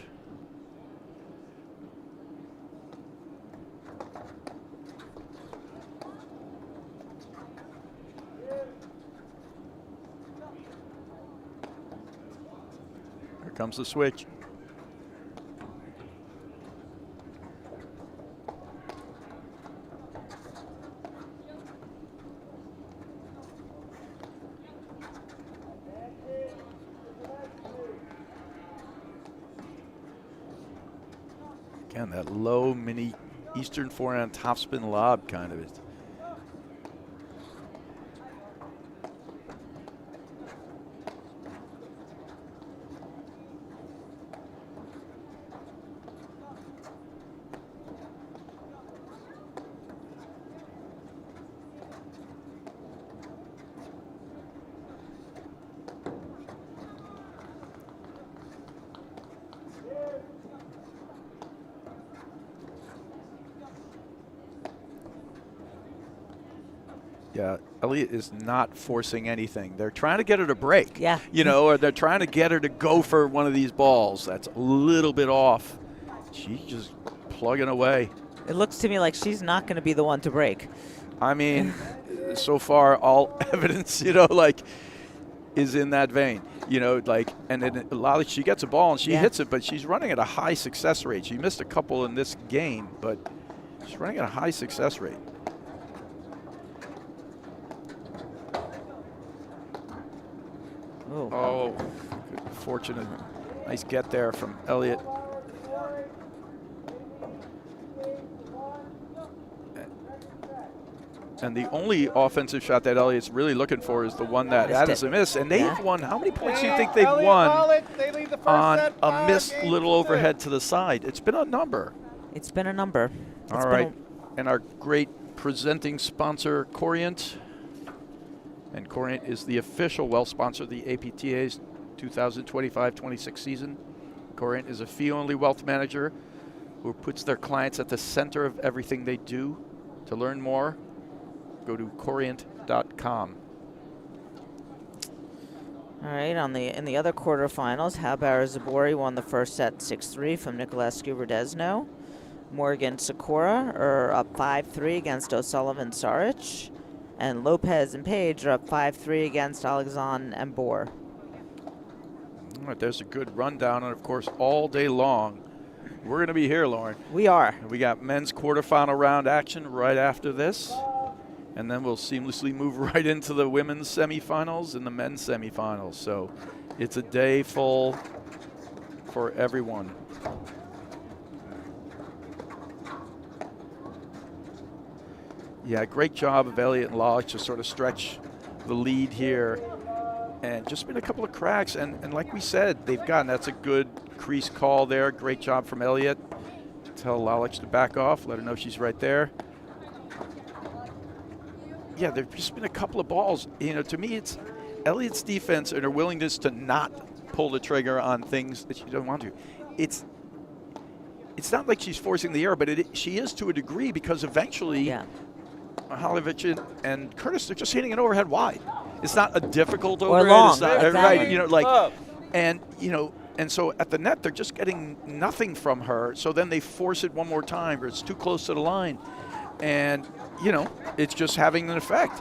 Here comes the switch. Again, that low mini Eastern forehand topspin lob kind of it. Yeah, Elliott is not forcing anything. They're trying to get her to break. Yeah. You know, or they're trying to get her to go for one of these balls. That's a little bit off. She's just plugging away. It looks to me like she's not going to be the one to break. I mean, so far, all evidence, you know, like, is in that vein. You know, like, and then Lalic, she gets a ball and she hits it, but she's running at a high success rate. She missed a couple in this game, but she's running at a high success rate. Oh, fortunate. Nice get there from Elliott. And the only offensive shot that Elliott's really looking for is the one that is a miss. And they've won. How many points do you think they've won on a missed little overhead to the side? It's been a number. It's been a number. All right. And our great presenting sponsor, Corient. And Corient is the official wealth sponsor of the APTA's 2025-26 season. Corient is a fee-only wealth manager who puts their clients at the center of everything they do. To learn more, go to corient.com. All right, in the other quarterfinals, Habara Zabori won the first set 6-3 from Nicolescu Verdesno. Morgan Sakura are up 5-3 against O'Sullivan Saric. And Lopez and Page are up 5-3 against Alexandre and Boer. All right, there's a good rundown, and of course, all day long, we're going to be here, Lauren. We are. We got men's quarterfinal round action right after this, and then we'll seamlessly move right into the women's semifinals and the men's semifinals. So it's a day full for everyone. Yeah, great job of Elliott and Lalic to sort of stretch the lead here. And just been a couple of cracks. And like we said, they've gotten, that's a good crease call there. Great job from Elliott. Tell Lalic to back off, let her know she's right there. Yeah, there's just been a couple of balls. You know, to me, it's Elliott's defense and her willingness to not pull the trigger on things that she doesn't want to. It's not like she's forcing the error, but she is to a degree, because eventually Mihaljevic and Curtis, they're just hitting it overhead wide. It's not a difficult overhead. Or long. It's not, Exactly. right, you know, like, and, you know, and so at the net, they're just getting nothing from her. So then they force it one more time, or it's too close to the line. And, you know, it's just having an effect.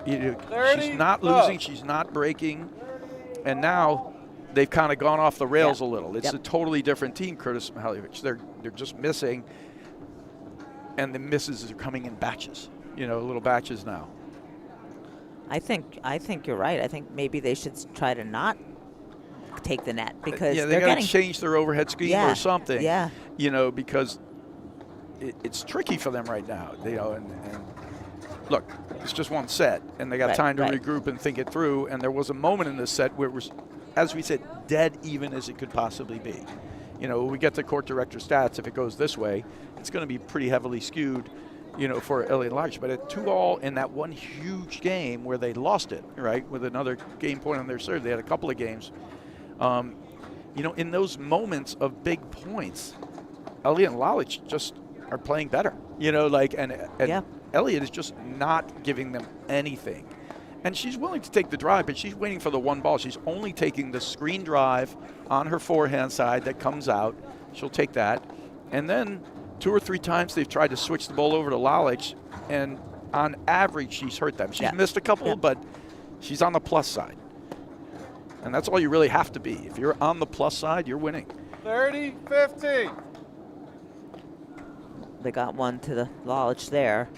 You know, she's not losing, she's not breaking. And now they've kind of gone off the rails a little. It's a totally different team, Curtis Mihaljevic. They're just missing. And the misses are coming in batches, you know, little batches now. I think you're right. I think maybe they should try to not take the net, because they got to change their overhead scheme or something. Yeah. You know, because it's tricky for them right now. You know, and look, it's just one set, and they got time to regroup and think it through. And there was a moment in this set where it was, as we said, dead even as it could possibly be. You know, we get the court director stats. If it goes this way, it's going to be pretty heavily skewed, you know, for Elliott and Lalic. But at 2-all in that one huge game where they lost it, right, with another game point on their serve, they had a couple of games. You know, in those moments of big points, Elliott and Lalic just are playing better. You know, like, and Elliott is just not giving them anything. And she's willing to take the drive, but she's waiting for the one ball. She's only taking the screen drive on her forehand side that comes out. She'll take that. And then 2 or 3 times they've tried to switch the ball over to Lalic, and on average she's hurt them. She's missed a couple, but she's on the plus side. And that's all you really have to be. If you're on the plus side, you're winning. 30-15. They got one to the Lalic there.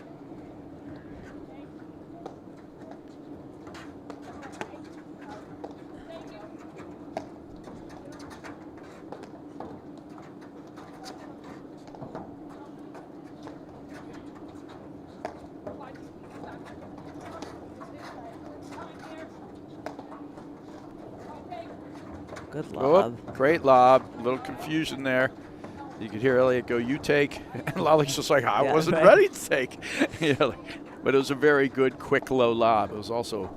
Good lob. Oh, great lob. A little confusion there. You could hear Elliott go, "You take," and Lalic's just like, "I Yeah, wasn't right. ready to take." But it was a very good, quick, low lob. It was also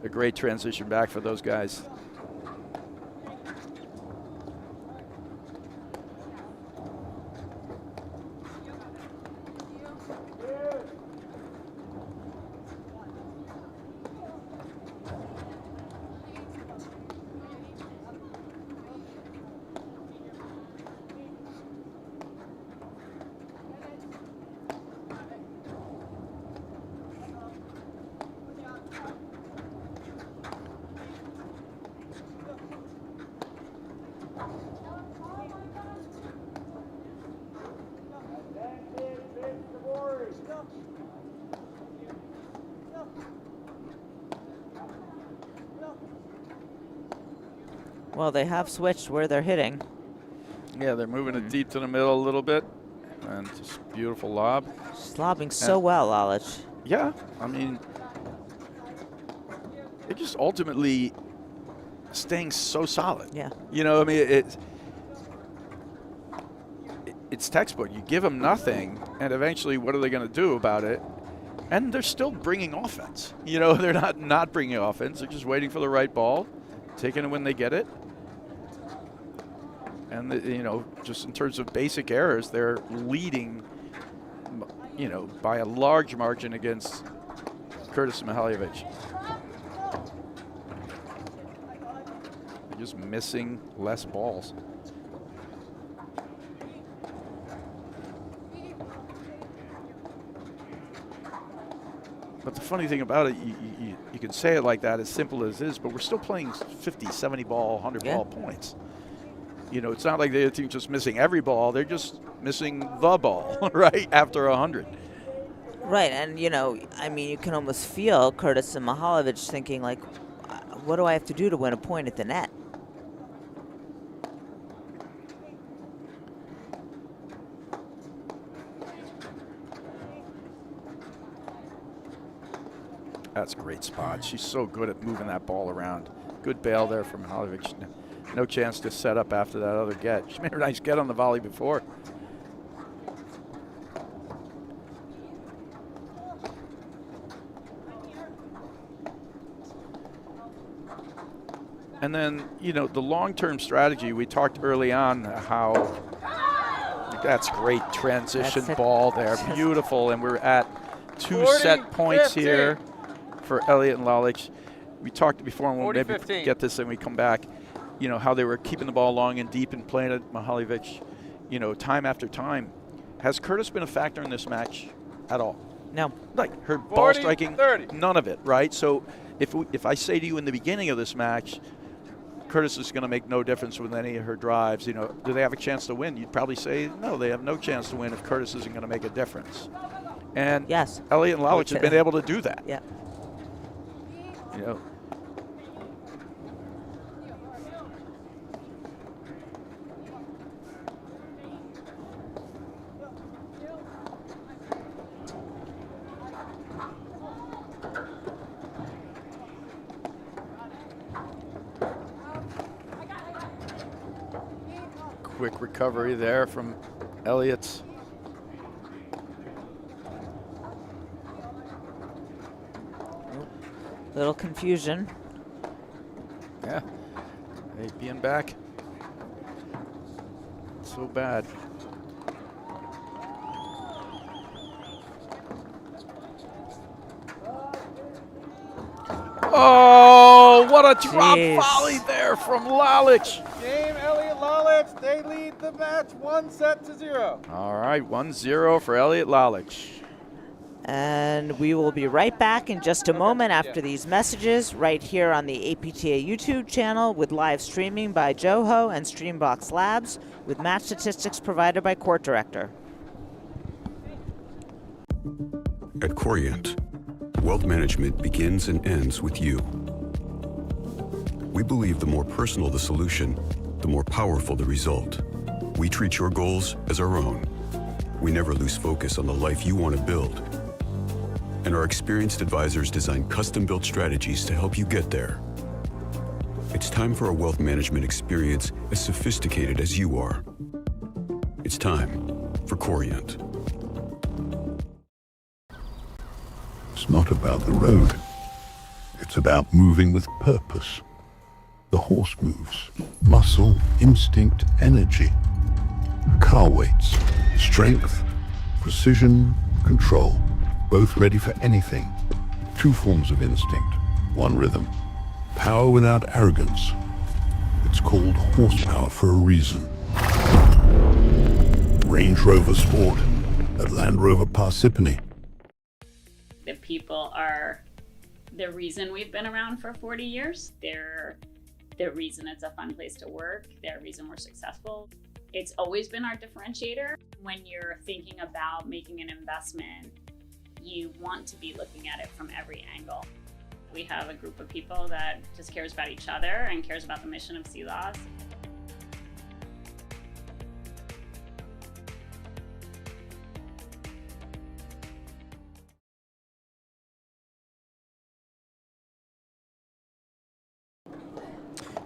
a great transition back for those guys. Well, they have switched where they're hitting. Yeah, they're moving it deep to the middle a little bit. And just beautiful lob. She's lobbing so well, Lalic. Yeah, I mean, they're just ultimately staying so solid. Yeah. You know, I mean, it's textbook. You give them nothing, and eventually what are they going to do about it? And they're still bringing offense. You know, they're not bringing offense. They're just waiting for the right ball, taking it when they get it. And, you know, just in terms of basic errors, they're leading, you know, by a large margin against Curtis and Mihaljevic. They're just missing less balls. But the funny thing about it, you can say it like that, as simple as it is, but we're still playing 50, 70 ball, 100 ball points. You know, it's not like the other team's just missing every ball. They're just missing the ball, right, after 100. Right, and, you know, I mean, you can almost feel Curtis and Mihaljevic thinking, like, what do I have to do to win a point at the net? That's a great spot. She's so good at moving that ball around. Good bail there from Mihaljevic. No chance to set up after that other get. She made a nice get on the volley before. And then, you know, the long-term strategy, we talked early on how that's great transition ball there. Beautiful. And we're at 2 set points here for Elliott and Lalic. We talked before, and we'll maybe get this and we come back, you know, how they were keeping the ball long and deep and playing at Mihaljevic, you know, time after time. Has Curtis been a factor in this match at all? No. Like her ball striking, 30. None of it, right? So if I say to you in the beginning of this match, Curtis is going to make no difference with any of her drives, you know, do they have a chance to win? You'd probably say, no, they have no chance to win if Curtis isn't going to make a difference. And yes, Elliott and Lalic have been able to do that. Yeah. You know. Quick recovery there from Elliott. Little confusion. Yeah, hey, being back, so bad. Oh, what a drop volley there from Lalic. Game Elliott Lalic, they lead the match 1-0. All right, 1-0 for Elliott Lalic. And we will be right back in just a moment after these messages right here on the APTA YouTube channel with live streaming by Joho and Streambox Labs with match statistics provided by Court Director. At Corient, wealth management begins and ends with you. We believe the more personal the solution, the more powerful the result. We treat your goals as our own. We never lose focus on the life you want to build. And our experienced advisors design custom-built strategies to help you get there. It's time for a wealth management experience as sophisticated as you are. It's time for Corient. It's not about the road. It's about moving with purpose. The horse moves. Muscle, instinct, energy. Car weights. Strength, precision, control. Both ready for anything. Two forms of instinct. One rhythm. Power without arrogance. It's called horsepower for a reason. Range Rover Sport at Land Rover Parsippany. The people are the reason we've been around for 40 years. They're the reason it's a fun place to work. They're the reason we're successful. It's always been our differentiator. When you're thinking about making an investment, you want to be looking at it from every angle. We have a group of people that just cares about each other and cares about the mission of CLAWS.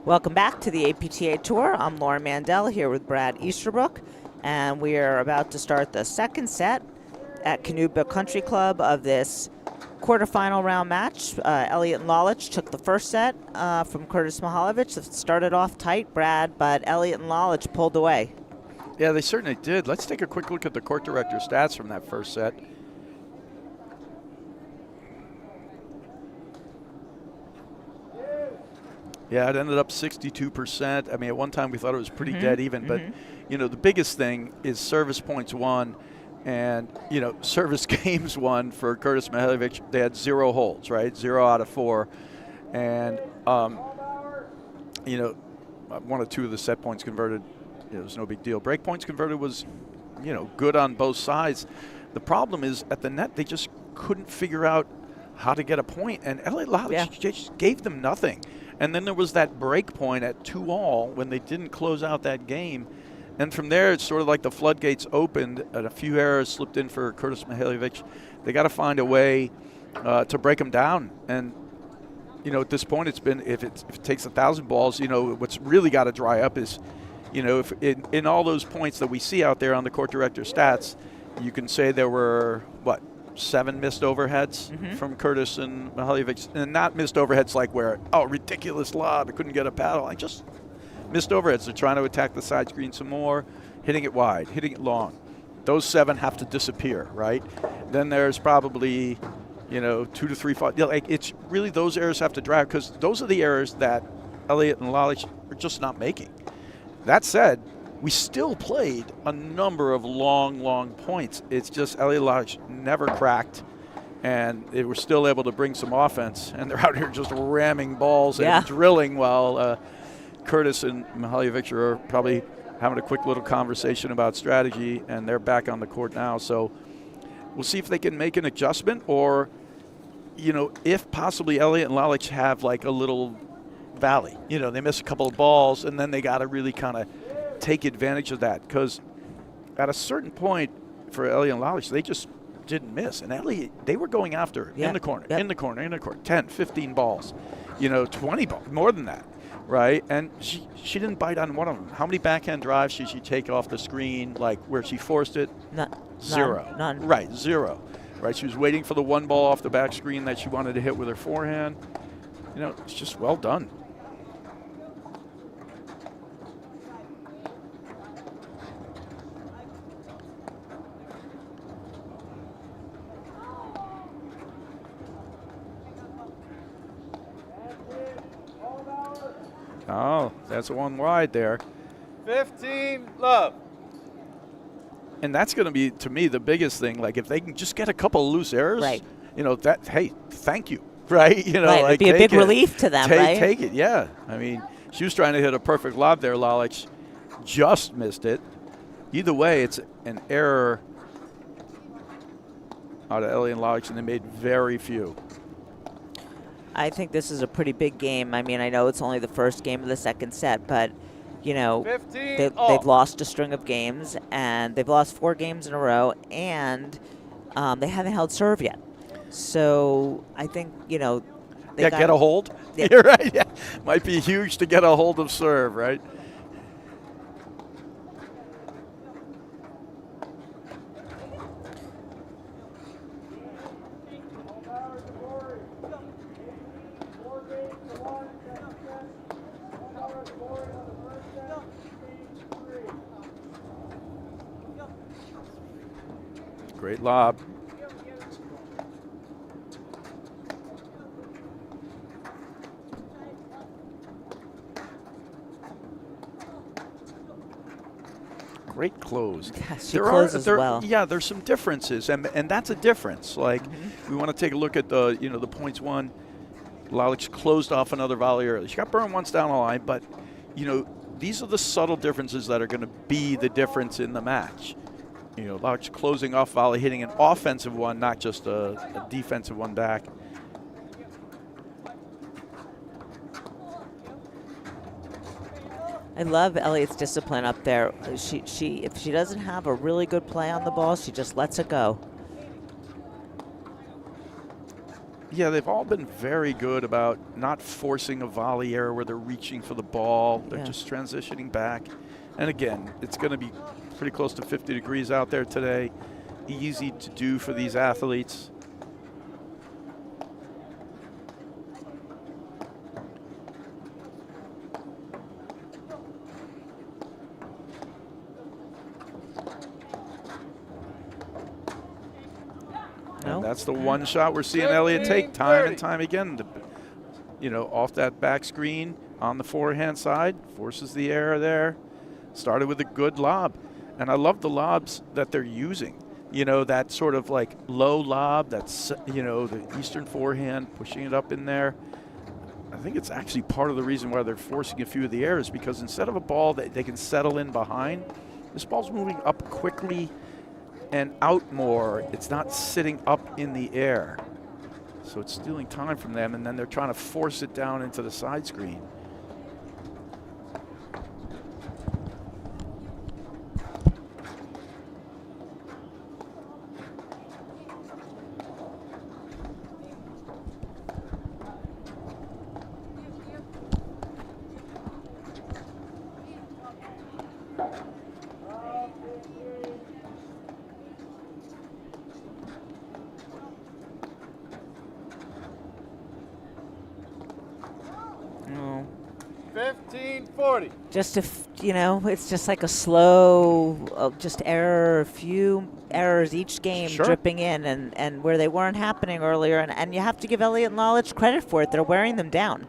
Welcome back to the APTA Tour. I'm Laura Mandel here with Brad Easterbrook, and we are about to start the second set at Canoe Country Club of this quarterfinal round match. Elliott and Lalic took the first set from Curtis Mihaljevic. It started off tight, Brad, but Elliott and Lalic pulled away. Yeah, they certainly did. Let's take a quick look at the court director stats from that first set. Yeah, it ended up 62%. I mean, at one time we thought it was pretty dead even, but, you know, the biggest thing is service points won and, you know, service games won for Curtis Mihaljevic. They had 0 holds, right? 0 out of 4. And, you know, 1 or 2 of the set points converted, it was no big deal. Break points converted was, you know, good on both sides. The problem is at the net, they just couldn't figure out how to get a point, and Elliott Lalic just gave them nothing. And then there was that break point at 2-all when they didn't close out that game. And from there, it's sort of like the floodgates opened and a few errors slipped in for Curtis Mihaljevic. They got to find a way to break them down. And, you know, at this point, it's been, if it takes 1,000 balls, you know, what's really got to dry up is, you know, if in all those points that we see out there on the court director stats, you can say there were, 7 missed overheads from Curtis and Mihaljevic, and not missed overheads like where, ridiculous lob, I couldn't get a paddle. I just missed overheads. They're trying to attack the side screen some more, hitting it wide, hitting it long. Those 7 have to disappear, right? Then there's probably, you know, 2 to 3, 5. You know, like it's really those errors have to drive because those are the errors that Elliott and Lalic are just not making. That said, we still played a number of long points. It's just Elliott Lalic never cracked, and they were still able to bring some offense. And they're out here just ramming balls and drilling while Curtis and Mihaljevic are probably having a quick little conversation about strategy, and they're back on the court now. So we'll see if they can make an adjustment or, you know, if possibly Elliott and Lalic have like a little valley. You know, they miss a couple of balls, and then they got to really kind of take advantage of that because at a certain point for Elliott and Lalic, they just didn't miss. And Elliott, they were going after in the corner, in the corner, in the corner, 10, 15 balls, you know, 20 balls, more than that, right? And she didn't bite on one of them. How many backhand drives did she take off the screen, like where she forced it? Zero. None. Right, 0. Right, she was waiting for the one ball off the back screen that she wanted to hit with her forehand. You know, it's just well done. Oh, that's one wide there. 15, love. And that's going to be, to me, the biggest thing. Like, if they can just get a couple of loose errors, you know, that, hey, thank you, right? You know, like, it'd be a big relief to them, right? Take it, yeah. I mean, she was trying to hit a perfect lob there. Lalic just missed it. Either way, it's an error out of Elliott and Lalic, and they made very few. I think this is a pretty big game. I mean, I know it's only the first game of the second set, but, you know, they've lost a string of games, and they've lost 4 games in a row, and they haven't held serve yet. So I think, you know, Yeah, got get a hold. Yeah. You're right. Yeah, might be huge to get a hold of serve, right? Great lob. Great close. Yeah, she closes well. Yeah, there's some differences, and that's a difference. Like, we want to take a look at the the points won. Lalic closed off another volley early. She got burned once down the line, but these are the subtle differences that are going to be the difference in the match. Lalic closing off volley, hitting an offensive one, not just a defensive one back. I love Elliott's discipline up there. If she doesn't have a really good play on the ball, she just lets it go. Yeah, they've all been very good about not forcing a volley error where they're reaching for the ball. They're just transitioning back. And again, it's going to be pretty close to 50 degrees out there today. Easy to do for these athletes. And that's the one shot we're seeing Elliott take time and time again. Off that back screen on the forehand side, forces the error there. Started with a good lob. And I love the lobs that they're using. That sort of like low lob, that's, the Eastern forehand, pushing it up in there. I think it's actually part of the reason why they're forcing a few of the errors, because instead of a ball that they can settle in behind, this ball's moving up quickly and out more. It's not sitting up in the air. So it's stealing time from them, and then they're trying to force it down into the side screen. Oh. 15-40. Just it's just like a slow, just error, a few errors each game dripping in, and where they weren't happening earlier. And you have to give Elliott and Lalic credit for it. They're wearing them down.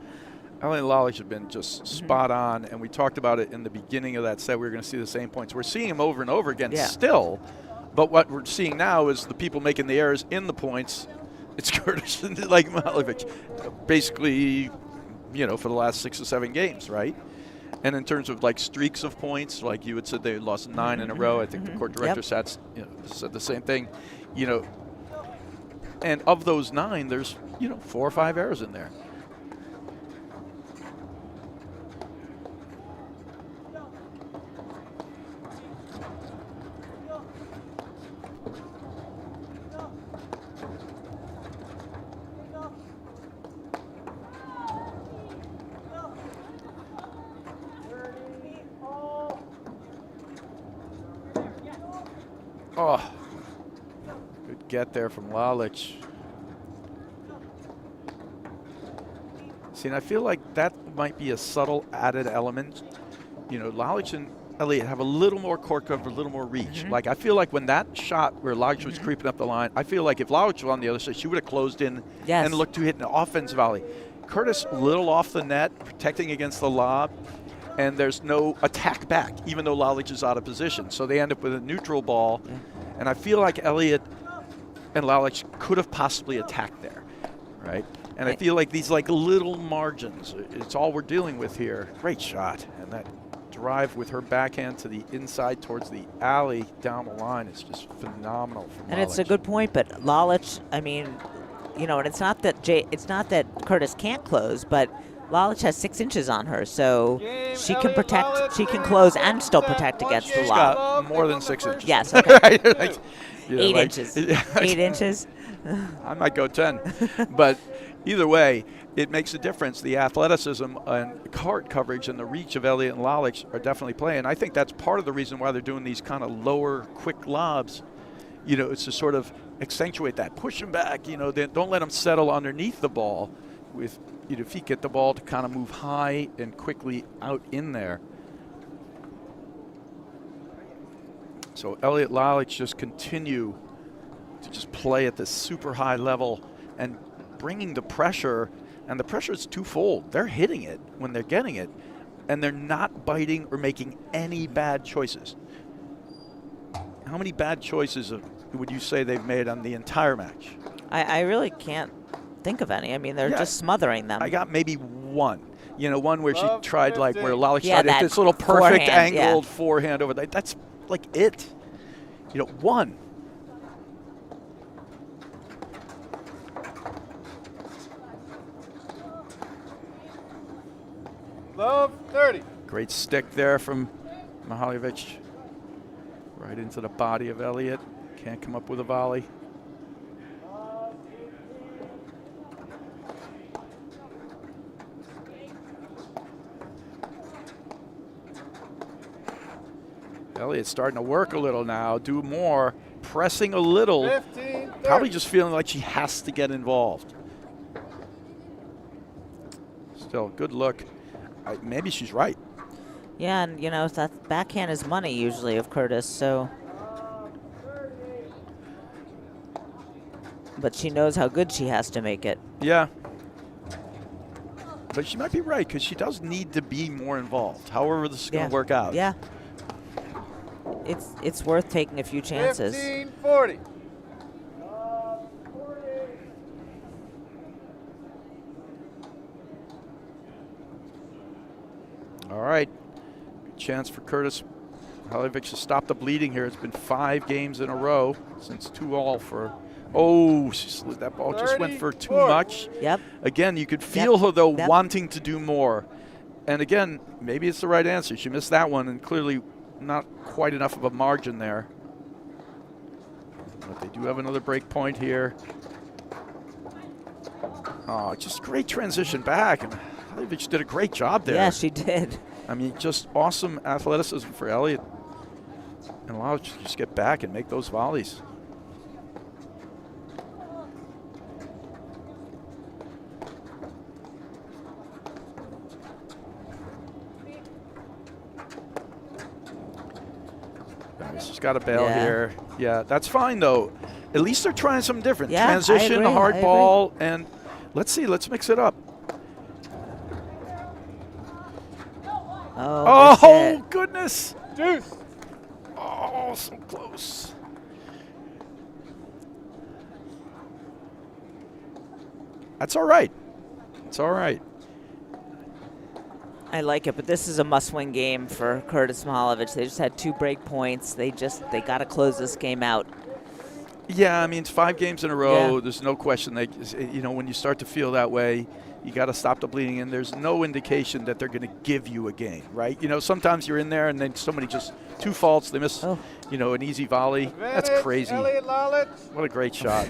Elliott and Lalic have been just spot on, and we talked about it in the beginning of that set. We were going to see the same points. We're seeing them over and over again still, but what we're seeing now is the people making the errors in the points. It's Curtis and like Mihaljevic, basically, for the last 6 or 7 games, right? And in terms of like streaks of points, like you had said, they lost 9 in a row. I think the court director said the same thing. And of those 9, there's 4 or 5 errors in there. Oh, good get there from Lalic. See, and I feel like that might be a subtle added element. Lalic and Elliott have a little more court cover, a little more reach. Like, I feel like when that shot where Lalic was creeping up the line, I feel like if Lalic was on the other side, she would have closed in and looked to hit an offensive volley. Curtis, a little off the net, protecting against the lob. And there's no attack back, even though Lalic is out of position. So they end up with a neutral ball. And I feel like Elliott and Lalic could have possibly attacked there, right? And I feel like these like little margins, it's all we're dealing with here. Great shot. And that drive with her backhand to the inside towards the alley down the line is just phenomenal from And Lalic. it's a good point, but Lalic, I mean, and it's not that Curtis can't close, but Lalic has 6 inches on her, so she can protect, she can close and still protect against the She's lob. got more than 6 inches. Yes, okay. Like, 8 inches. 8 inches. I might go 10. But, either way, it makes a difference. The athleticism and court coverage and the reach of Elliott and Lalic are definitely playing. I think that's part of the reason why they're doing these kind of lower, quick lobs. You know, it's to sort of accentuate that, push them back. You know, don't let them settle underneath the ball. With if you get the ball to kind of move high and quickly out in there. So Elliott, Lalic just continue to just play at this super high level and bringing the pressure, and the pressure is twofold. They're hitting it when they're getting it, and they're not biting or making any bad choices. How many bad choices would you say they've made on the entire match? I really can't think of any. I mean, they're just smothering them. I got maybe one. You know, one where she tried 15. like where Lalic Yeah, tried this little perfect forehand, angled forehand over there. That's like it. You know, one. Love 30. Great stick there from Mihaljevic. Right into the body of Elliott. Can't come up with a volley. Elliott's starting to work a little now, do more, pressing a little. 15, Probably just feeling like she has to get involved. Still, good look. Maybe she's right. Yeah, and you know, that backhand is money usually of Curtis, so. But she knows how good she has to make it. Yeah. But she might be right, because she does need to be more involved, however this is going to work out. Yeah. It's worth taking a few chances. 15-40. All right. Good chance for Curtis Mihaljevic to stop the bleeding here. It's been 5 games in a row since 2-all for. Oh, that ball just went for too much. Yep. Again, you could feel her, though, Yep. wanting to do more. And again, maybe it's the right answer. She missed that one, and clearly not quite enough of a margin there. But they do have another break point here. Oh, just great transition back. And Mihaljevic did a great job there. Yeah, she did. I mean, just awesome athleticism for Elliott. And allow her to just get back and make those volleys. She's got a bail here. Yeah, that's fine, though. At least they're trying something different. Yeah, Transition, I agree, hard I ball, and let's see. Let's mix it up. Oh, goodness. Deuce. Oh, so close. That's all right. It's all right. I like it, but this is a must-win game for Curtis Mihaljevic. They just had 2 break points. They got to close this game out. Yeah, I mean, it's 5 games in a row. Yeah. There's no question. When you start to feel that way, you got to stop the bleeding, and there's no indication that they're going to give you a game, right? You know, sometimes you're in there, and then somebody just 2 faults, they miss, an easy volley. That's crazy. Elliott, Lalic. What a great shot.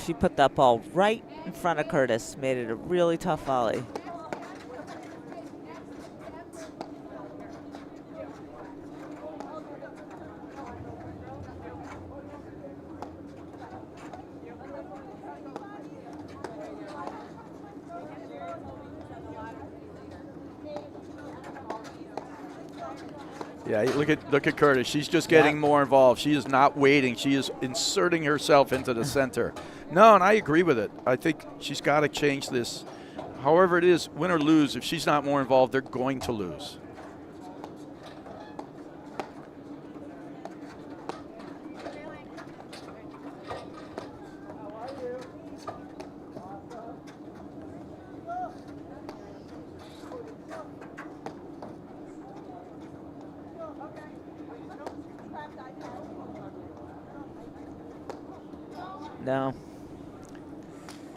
She put that ball right in front of Curtis, made it a really tough volley. Yeah, look at Curtis. She's just getting more involved. She is not waiting. She is inserting herself into the center. No, and I agree with it. I think she's got to change this. However it is, win or lose, if she's not more involved, they're going to lose. No.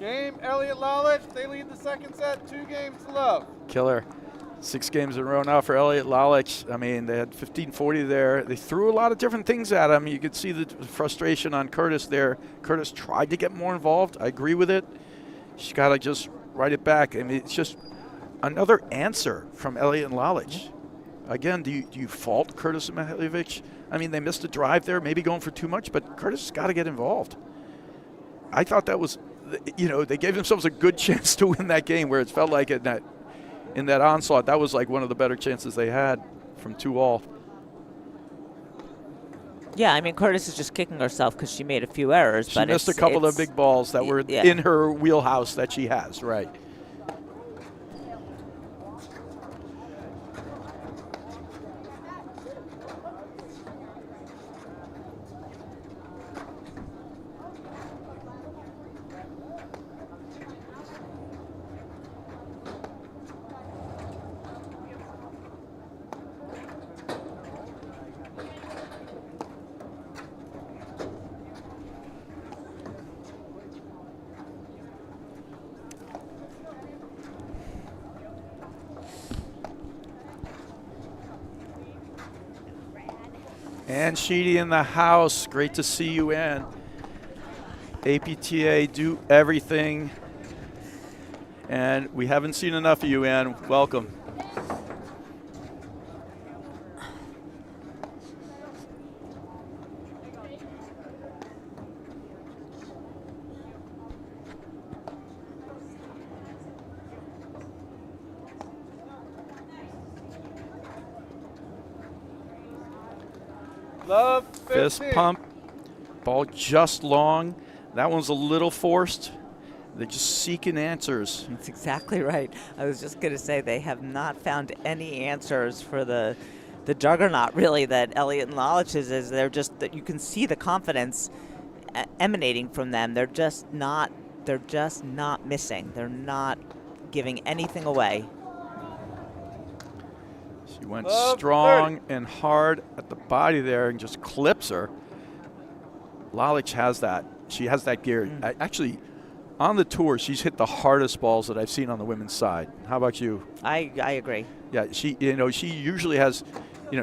Game, Elliott, Lalic. They lead the second set, 2 games to love. Killer. 6 games in a row now for Elliott Lalic. I mean, they had 15-40 there. They threw a lot of different things at him. You could see the frustration on Curtis there. Curtis tried to get more involved. I agree with it. She's got to just write it back. I mean, it's just another answer from Elliott and Lalic. Again, do you fault Curtis and Mihaljevic? I mean, they missed a drive there, maybe going for too much, but Curtis has got to get involved. I thought that was, they gave themselves a good chance to win that game where it felt like in that onslaught, that was like one of the better chances they had from 2-all. Yeah, I mean, Curtis is just kicking herself because she made a few errors. She missed a couple of big balls that were in her wheelhouse that she has, right. And Sheedy in the house. Great to see you in. APTA, do everything. And we haven't seen enough of you, Ann. Welcome. Love 15. Fist pump. Ball just long. That one's a little forced. They're just seeking answers. That's exactly right. I was just going to say they have not found any answers for the juggernaut, really, that Elliott and Lalic is. They're just, that you can see the confidence emanating from them. They're just not missing. They're not giving anything away. She went strong and hard at the body there and just clips her. Lalic has that. She has that gear. Actually, on the tour, she's hit the hardest balls that I've seen on the women's side. How about you? I agree. Yeah, she usually has,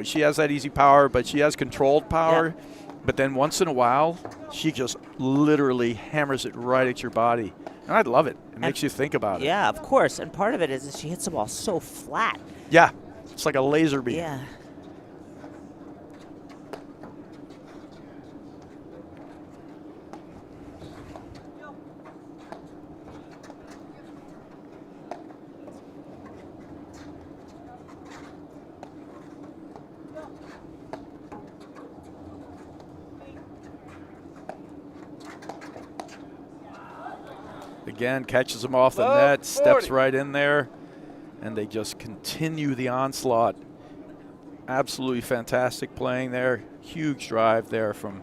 she has that easy power, but she has controlled power. Yeah. But then once in a while, she just literally hammers it right at your body. And I love it. It makes you think about it. Yeah, of course. And part of it is that she hits the ball so flat. Yeah, it's like a laser beam. Yeah. Again, catches him off the net, steps right in there, and they just continue the onslaught. Absolutely fantastic playing there. Huge drive there from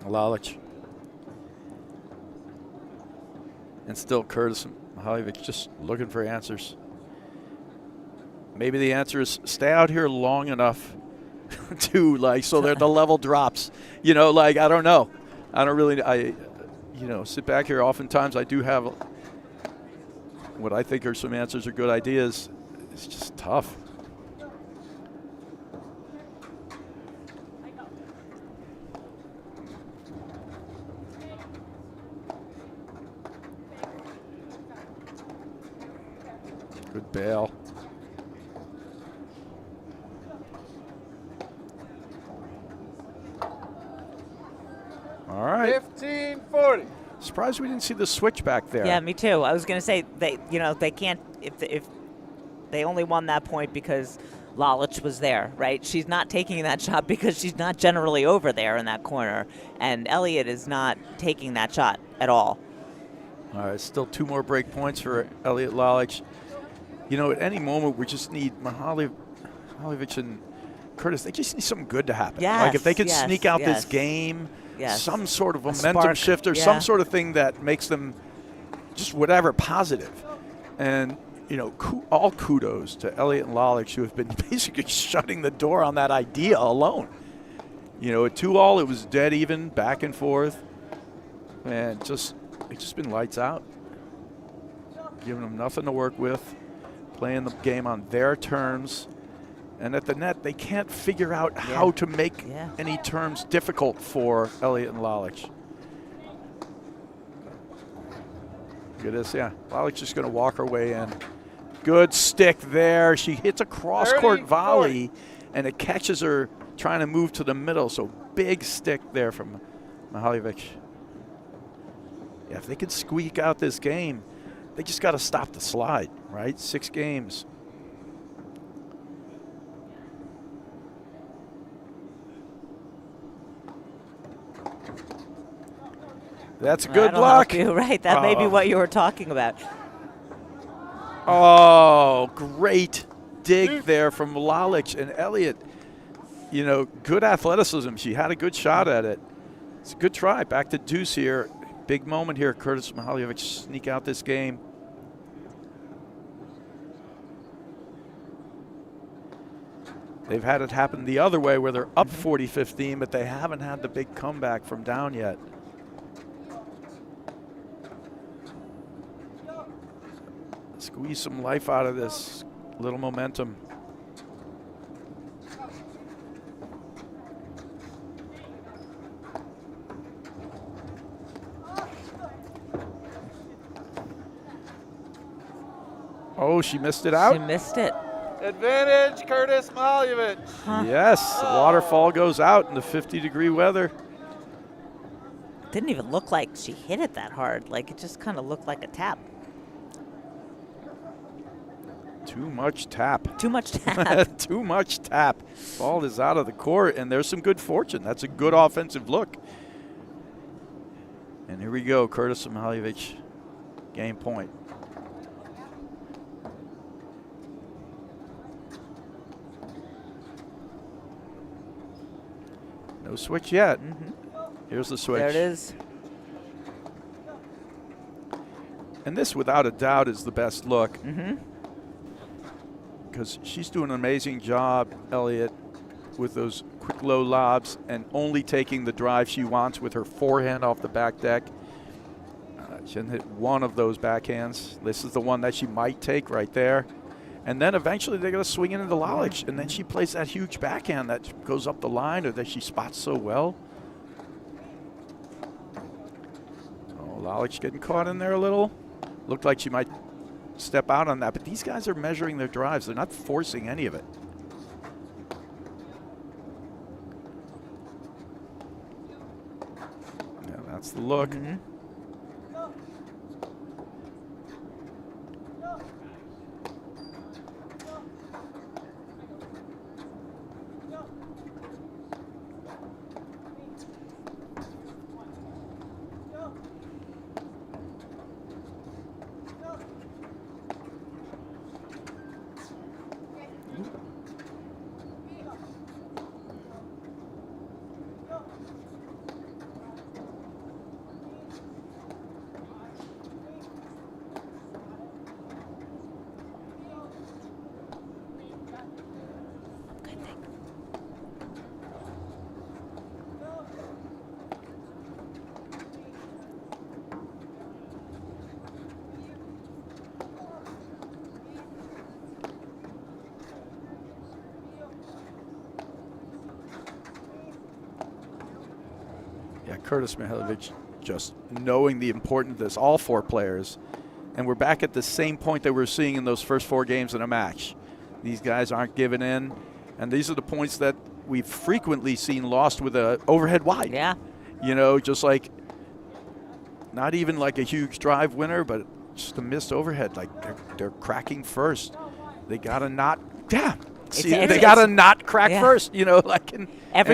Lalic. And still Curtis and Mihaljevic just looking for answers. Maybe the answer is stay out here long enough to so that the level drops. I don't know. I don't really, sit back here. Oftentimes I do have what I think are some answers or good ideas. It's just tough. Good bail. All right. 15-40. Surprised we didn't see the switch back there. Yeah, me too. I was going to say they can't if they only won that point because Lalic was there, right? She's not taking that shot because she's not generally over there in that corner, and Elliott is not taking that shot at all. All right, still 2 more break points for Elliott Lalic. At any moment we just need Mihaljevic and Curtis. They just need something good to happen. Yes, if they could sneak out this game. Yes. Some sort of momentum shift or some sort of thing that makes them just whatever positive. And, all kudos to Elliott and Lalic, who have been basically shutting the door on that idea alone. At 2-all, it was dead even, back and forth. And it's just been lights out. Giving them nothing to work with. playing the game on their terms. And at the net, they can't figure out how to make any terms difficult for Elliott and Lalic. Look at this, Lalic's just going to walk her way in. Good stick there. She hits a cross-court volley, and it catches her trying to move to the middle. So big stick there from Mihaljevic. Yeah, if they could squeak out this game, they just got to stop the slide, right? 6 games. That's good luck. Right, that may be what you were talking about. Oh, great dig there from Lalic and Elliott. You know, good athleticism. She had a good shot at it. It's a good try. Back to deuce here. Big moment here. Curtis Mihaljevic sneak out this game. They've had it happen the other way where they're up 40-15, but they haven't had the big comeback from down yet. Squeeze some life out of this. Little momentum. Oh, she missed it out? She missed it. Advantage, Curtis Mihaljevic. Yes, the waterfall goes out in the 50-degree weather. Didn't even look like she hit it that hard. Like, it just kind of looked like a tap. Too much tap. Too much tap. Too much tap. Ball is out of the court, and there's some good fortune. That's a good offensive look. And here we go, Curtis Mihaljevic, game point. No switch yet. Here's the switch. There it is. And this, without a doubt, is the best look. Because she's doing an amazing job, Elliott, with those quick low lobs and only taking the drive she wants with her forehand off the back deck. She didn't hit one of those backhands. This is the one that she might take right there. And then eventually they're going to swing it into Lalic, and then she plays that huge backhand that goes up the line or that she spots so well. Oh, Lalic getting caught in there a little. Looked like she might step out on that, but these guys are measuring their drives. They're not forcing any of it. Yeah, that's the look. Curtis Mihaljevic just knowing the importance of this, all 4 players. And we're back at the same point that we're seeing in those first 4 games in a match. These guys aren't giving in. And these are the points that we've frequently seen lost with a overhead wide. Yeah. You know, just like, not even like a huge drive winner, but just a missed overhead. Like they're cracking first. They got to not, see, they got to not crack first, you know, like, and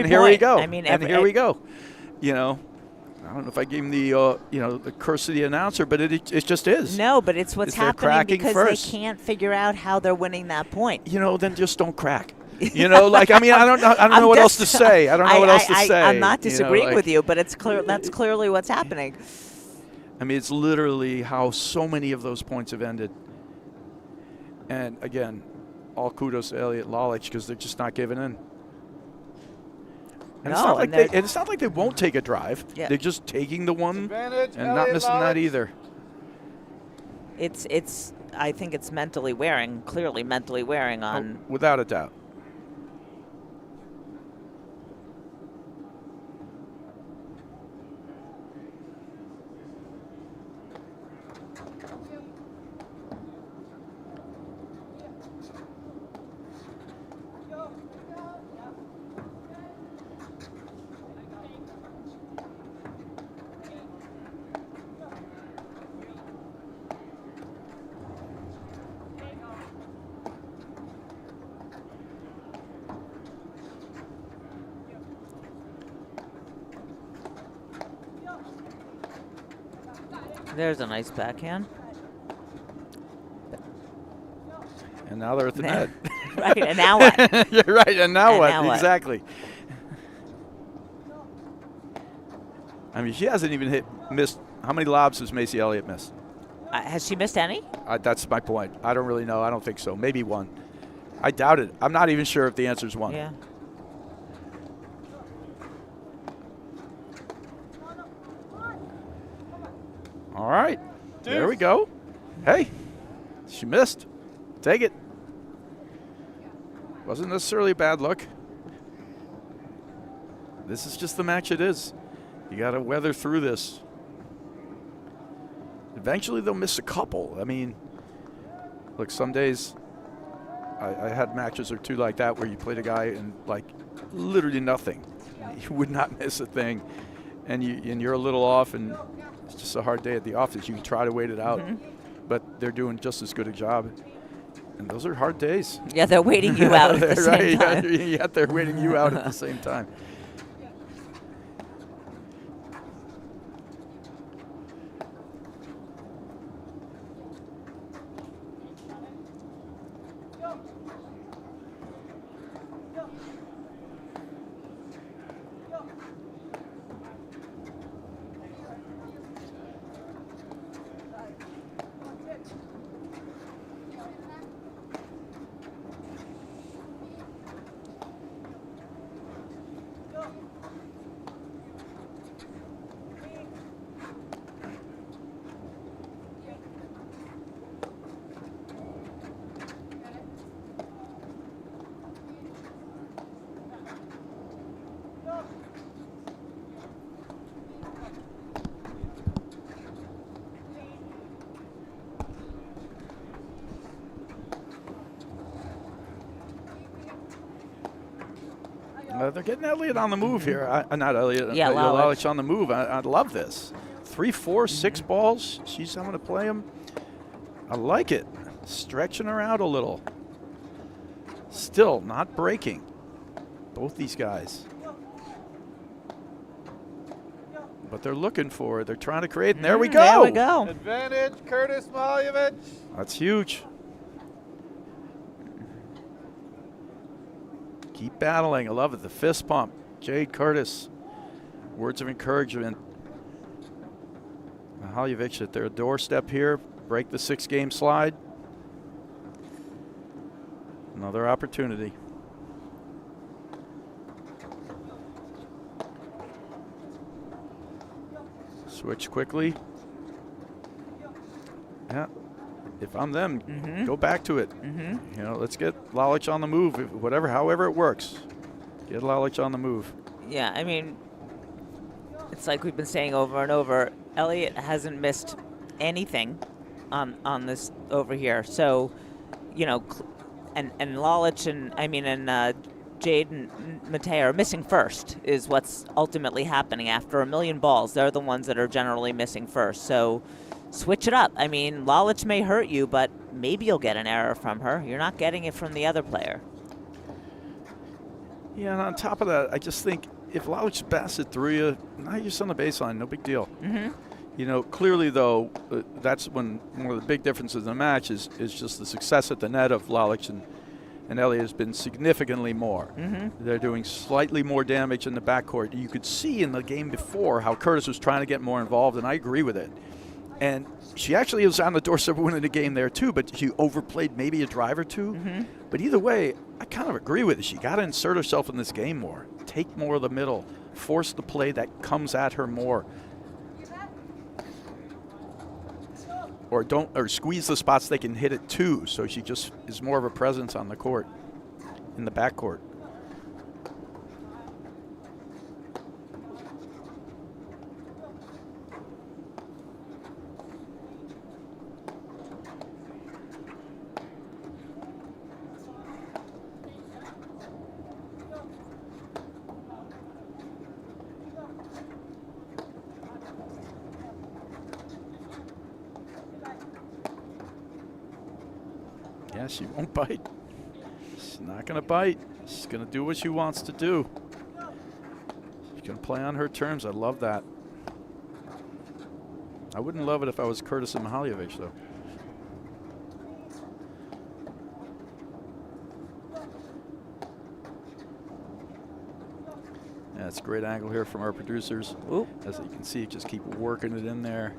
here we go. I mean, and here we go. You know, I don't know if I gave him the, you know, the curse of the announcer, but it just is. No, but it's what's happening because first. They can't figure out how they're winning that point. You know, then just don't crack. You know, like, I mean, I don't know what else to say. I don't know what else to say. I'm not disagreeing you know, like, with you, but it's clear that's clearly what's happening. I mean, it's literally how so many of those points have ended. And again, all kudos to Elliott Lalic because they're just not giving in. And, it's not like they won't take a drive. Yeah. They're just taking the one Advantage, and not missing that either. It's I think it's mentally wearing, clearly mentally wearing on. Oh, without a doubt. There's a nice backhand. And now they're at the net. Right, and now what? You're right, and now And what? now what? Exactly. I mean, she hasn't even missed. How many lobs has Macy Elliott missed? Has she missed any? That's my point. I don't really know. I don't think so. Maybe one. I doubt it. I'm not even sure if the answer is one. Yeah. All right. There we go. Hey, she missed. Take it. Wasn't necessarily a bad look. This is just the match it is. You got to weather through this. Eventually they'll miss a couple. I mean, look, some days I had matches or two like that where you played a guy and like literally nothing. You would not miss a thing. And you're a little off, and it's just a hard day at the office. You can try to wait it out, but they're doing just as good a job. And those are hard days. Yeah, they're waiting you out at the same time. Yeah, they're waiting you out at the same time. They're getting Elliott on the move here. Not Elliott. Yeah, Lalic on the move. I love this. 3, 4, 6 balls. She's having to play him. I like it. Stretching her out a little. Still not breaking. Both these guys. But they're looking for it. They're trying to create, and there we go. There we go. Advantage, Curtis Mihaljevic. That's huge. Keep battling. I love it. The fist pump. Jade Curtis. Words of encouragement. Mihaljevic at their doorstep here. Break the 6-game slide. Another opportunity. Switch quickly. Yeah. If I'm them, go back to it. You know, let's get Lalic on the move, however it works. Get Lalic on the move. Yeah, I mean, it's like we've been saying over and over. Elliott hasn't missed anything on this over here. So, you know, and Lalic and Jade and Mateo are missing first is what's ultimately happening. After a million balls, they're the ones that are generally missing first. So switch it up. I mean, Lalic may hurt you, but maybe you'll get an error from her. You're not getting it from the other player. Yeah, and on top of that, I just think if Lalic bats it through you, now you're just on the baseline, no big deal. You know, clearly, though, that's when one of the big differences in the match is just the success at the net of Lalic and Elliott has been significantly more. They're doing slightly more damage in the backcourt. You could see in the game before how Curtis was trying to get more involved, and I agree with it. And she actually was on the doorstep of winning the game there, too, but she overplayed maybe a drive or two. But either way, I kind of agree with it. She got to insert herself in this game more, take more of the middle, force the play that comes at her more. or squeeze the spots they can hit it to. So she just is more of a presence on the court, in the backcourt. Yeah, she won't bite. She's not going to bite. She's going to do what she wants to do. She's going to play on her terms. I love that. I wouldn't love it if I was Curtis and Mihaljevic, though. Yeah, it's a great angle here from our producers. Ooh. As you can see, just keep working it in there.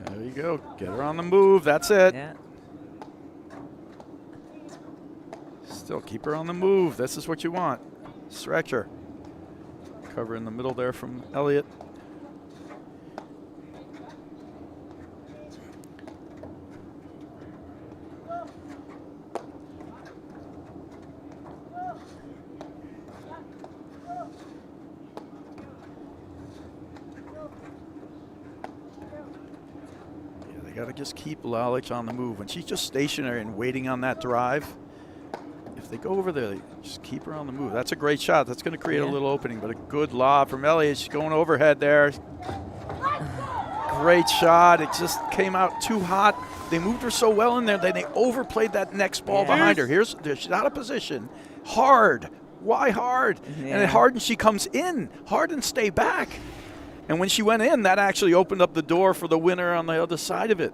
There you go. Get her on the move. That's it. Yeah. Still keep her on the move. This is what you want. Stretch her. Cover in the middle there from Elliott. Got to just keep Lalic on the move. When she's just stationary and waiting on that drive, if they go over there, just keep her on the move. That's a great shot. That's going to create a little opening, but a good lob from Elliott. She's going overhead there. Great shot. It just came out too hot. They moved her so well in there that they overplayed that next ball behind her. She's out of position. Hard. Why hard? Yeah. And hard, and she comes in. Hard and stay back. And when she went in, that actually opened up the door for the winner on the other side of it.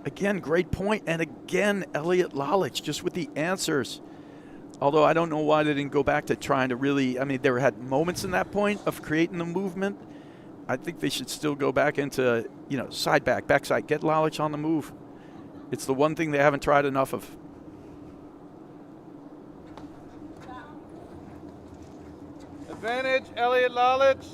Again, great point. And again, Elliott Lalic just with the answers. Although I don't know why they didn't go back to trying to really, I mean, they had moments in that point of creating the movement. I think they should still go back into, side back, backside, get Lalic on the move. It's the one thing they haven't tried enough of. Advantage, Elliott Lalic.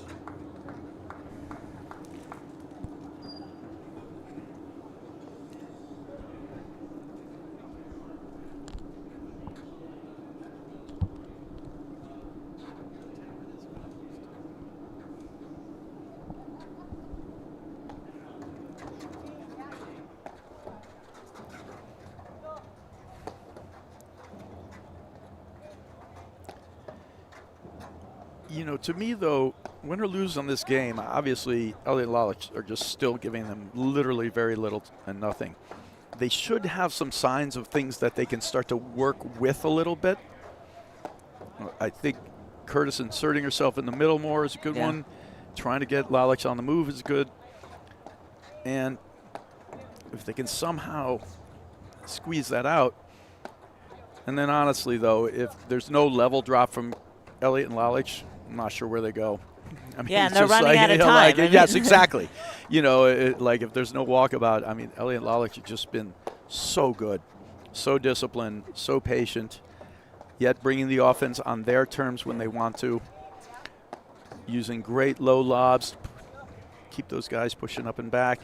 To me, though, win or lose on this game, obviously, Elliott Lalic are just still giving them literally very little and nothing. They should have some signs of things that they can start to work with a little bit. I think Curtis inserting herself in the middle more is a good one. Trying to get Lalic on the move is good. And if they can somehow squeeze that out. And then honestly, though, if there's no level drop from Elliott and Lalic, I'm not sure where they go. I mean, and they're running out of time. Yes, exactly. If there's no walkabout, I mean, Elliott and Lalic have just been so good, so disciplined, so patient, yet bringing the offense on their terms when they want to, using great low lobs, keep those guys pushing up and back.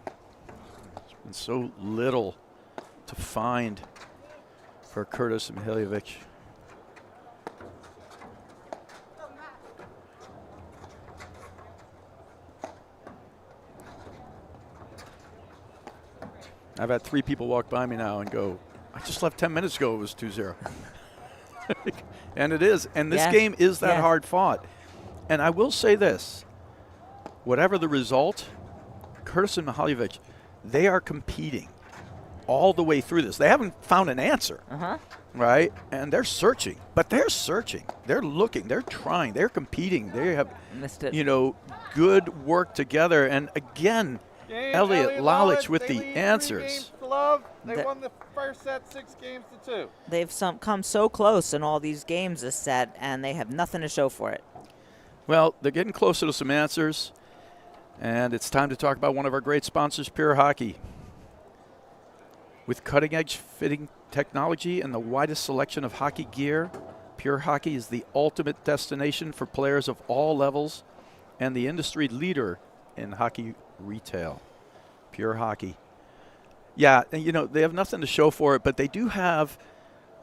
There's been so little to find for Curtis and Mihaljevic. I've had 3 people walk by me now and go, I just left 10 minutes ago, it was 2-0. And it is. And this game is that hard fought. And I will say this, whatever the result, Curtis and Mihaljevic, they are competing all the way through this. They haven't found an answer, right? And they're searching, but they're searching. They're looking. They're trying. They're competing. They have, you know, good work together. And again, Elliott, Lalic with the answers. They won the first set 6-2. They've come so close in all these games this set, and they have nothing to show for it. Well, they're getting closer to some answers, and it's time to talk about one of our great sponsors, Pure Hockey. With cutting-edge fitting technology and the widest selection of hockey gear, Pure Hockey is the ultimate destination for players of all levels and the industry leader in hockey retail. Pure Hockey. Yeah, and you know, they have nothing to show for it, but they do have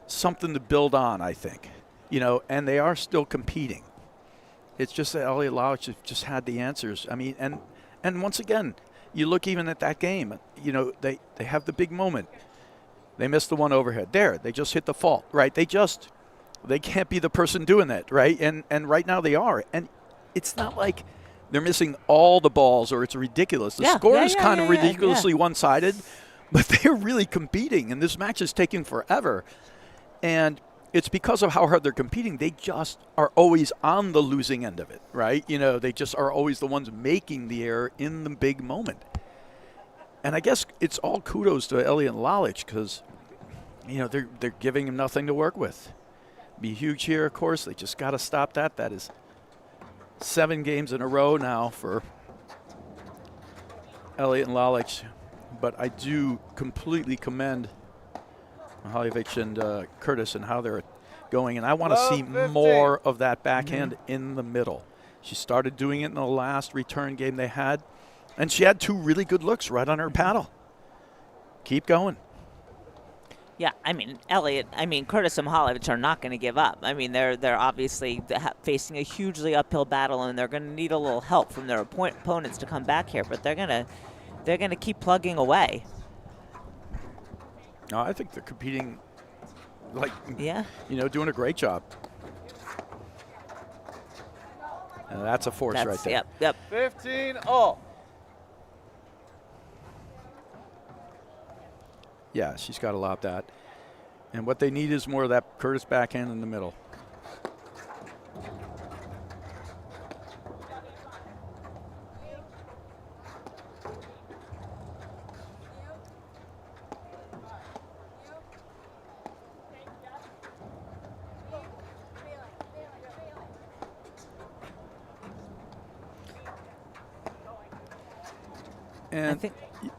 something to build on, I think. You know, and they are still competing. It's just that Elliott Lalic just had the answers. I mean, and once again, you look even at that game, you know, they have the big moment. They missed the one overhead. There, they just hit the fault, right? They can't be the person doing that, right? And right now they are. And it's not like they're missing all the balls or it's ridiculous. The score is kind of ridiculously one-sided, but they're really competing, and this match is taking forever. And it's because of how hard they're competing. They just are always on the losing end of it, right? You know, they just are always the ones making the error in the big moment. And I guess it's all kudos to Elliott and Lalic because, you know, they're giving him nothing to work with. Be huge here, of course. They just got to stop that. That is 7 games in a row now for Elliott and Lalic. But I do completely commend Mihaljevic and Curtis and how they're going. And I want to see more of that backhand in the middle. She started doing it in the last return game they had. And she had 2 really good looks right on her paddle. Keep going. Yeah, I mean, Curtis and Mihaljevic are not going to give up. I mean, they're obviously facing a hugely uphill battle, and they're going to need a little help from their opponents to come back here. But they're going to keep plugging away. No, I think they're competing, like, you know, doing a great job. And that's a force right there. Yep. 15-all. Yeah, she's got to lob that. And what they need is more of that Curtis backhand in the middle. And I think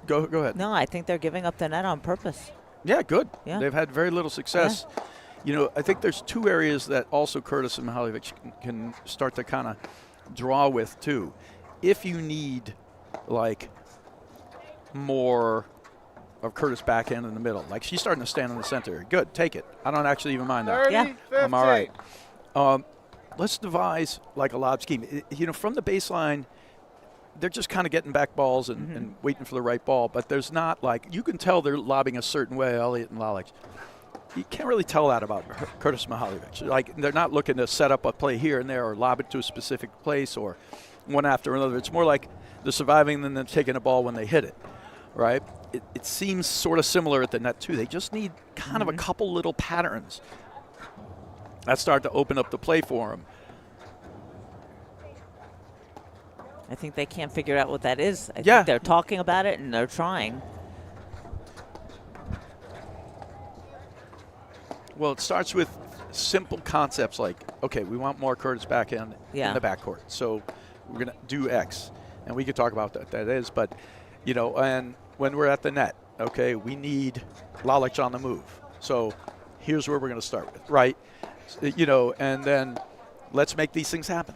go ahead. No, I think they're giving up the net on purpose. Yeah, good. Yeah. They've had very little success. Yeah. You know, I think there's 2 areas that also Curtis and Mihaljevic can start to kind of draw with too. If you need like more of Curtis backhand in the middle, like she's starting to stand in the center. Good, take it. I don't actually even mind that. 30, yeah, 15. I'm all right. Let's devise like a lob scheme. You know, from the baseline, they're just kind of getting back balls and waiting for the right ball. But there's not like, you can tell they're lobbing a certain way, Elliott and Lalic. You can't really tell that about Curtis Mihaljevic. Like, they're not looking to set up a play here and there or lob it to a specific place or one after another. It's more like they're surviving and then taking a ball when they hit it, right? It seems sort of similar at the net, too. They just need kind of a couple little patterns that start to open up the play for them. I think they can't figure out what that is. I think they're talking about it and they're trying. Well, it starts with simple concepts like, okay, we want more Curtis backhand in the backcourt, so we're going to do X. And we could talk about what that is, but, you know, and when we're at the net, okay, we need Lalic on the move. So here's where we're going to start with, right? You know, and then let's make these things happen.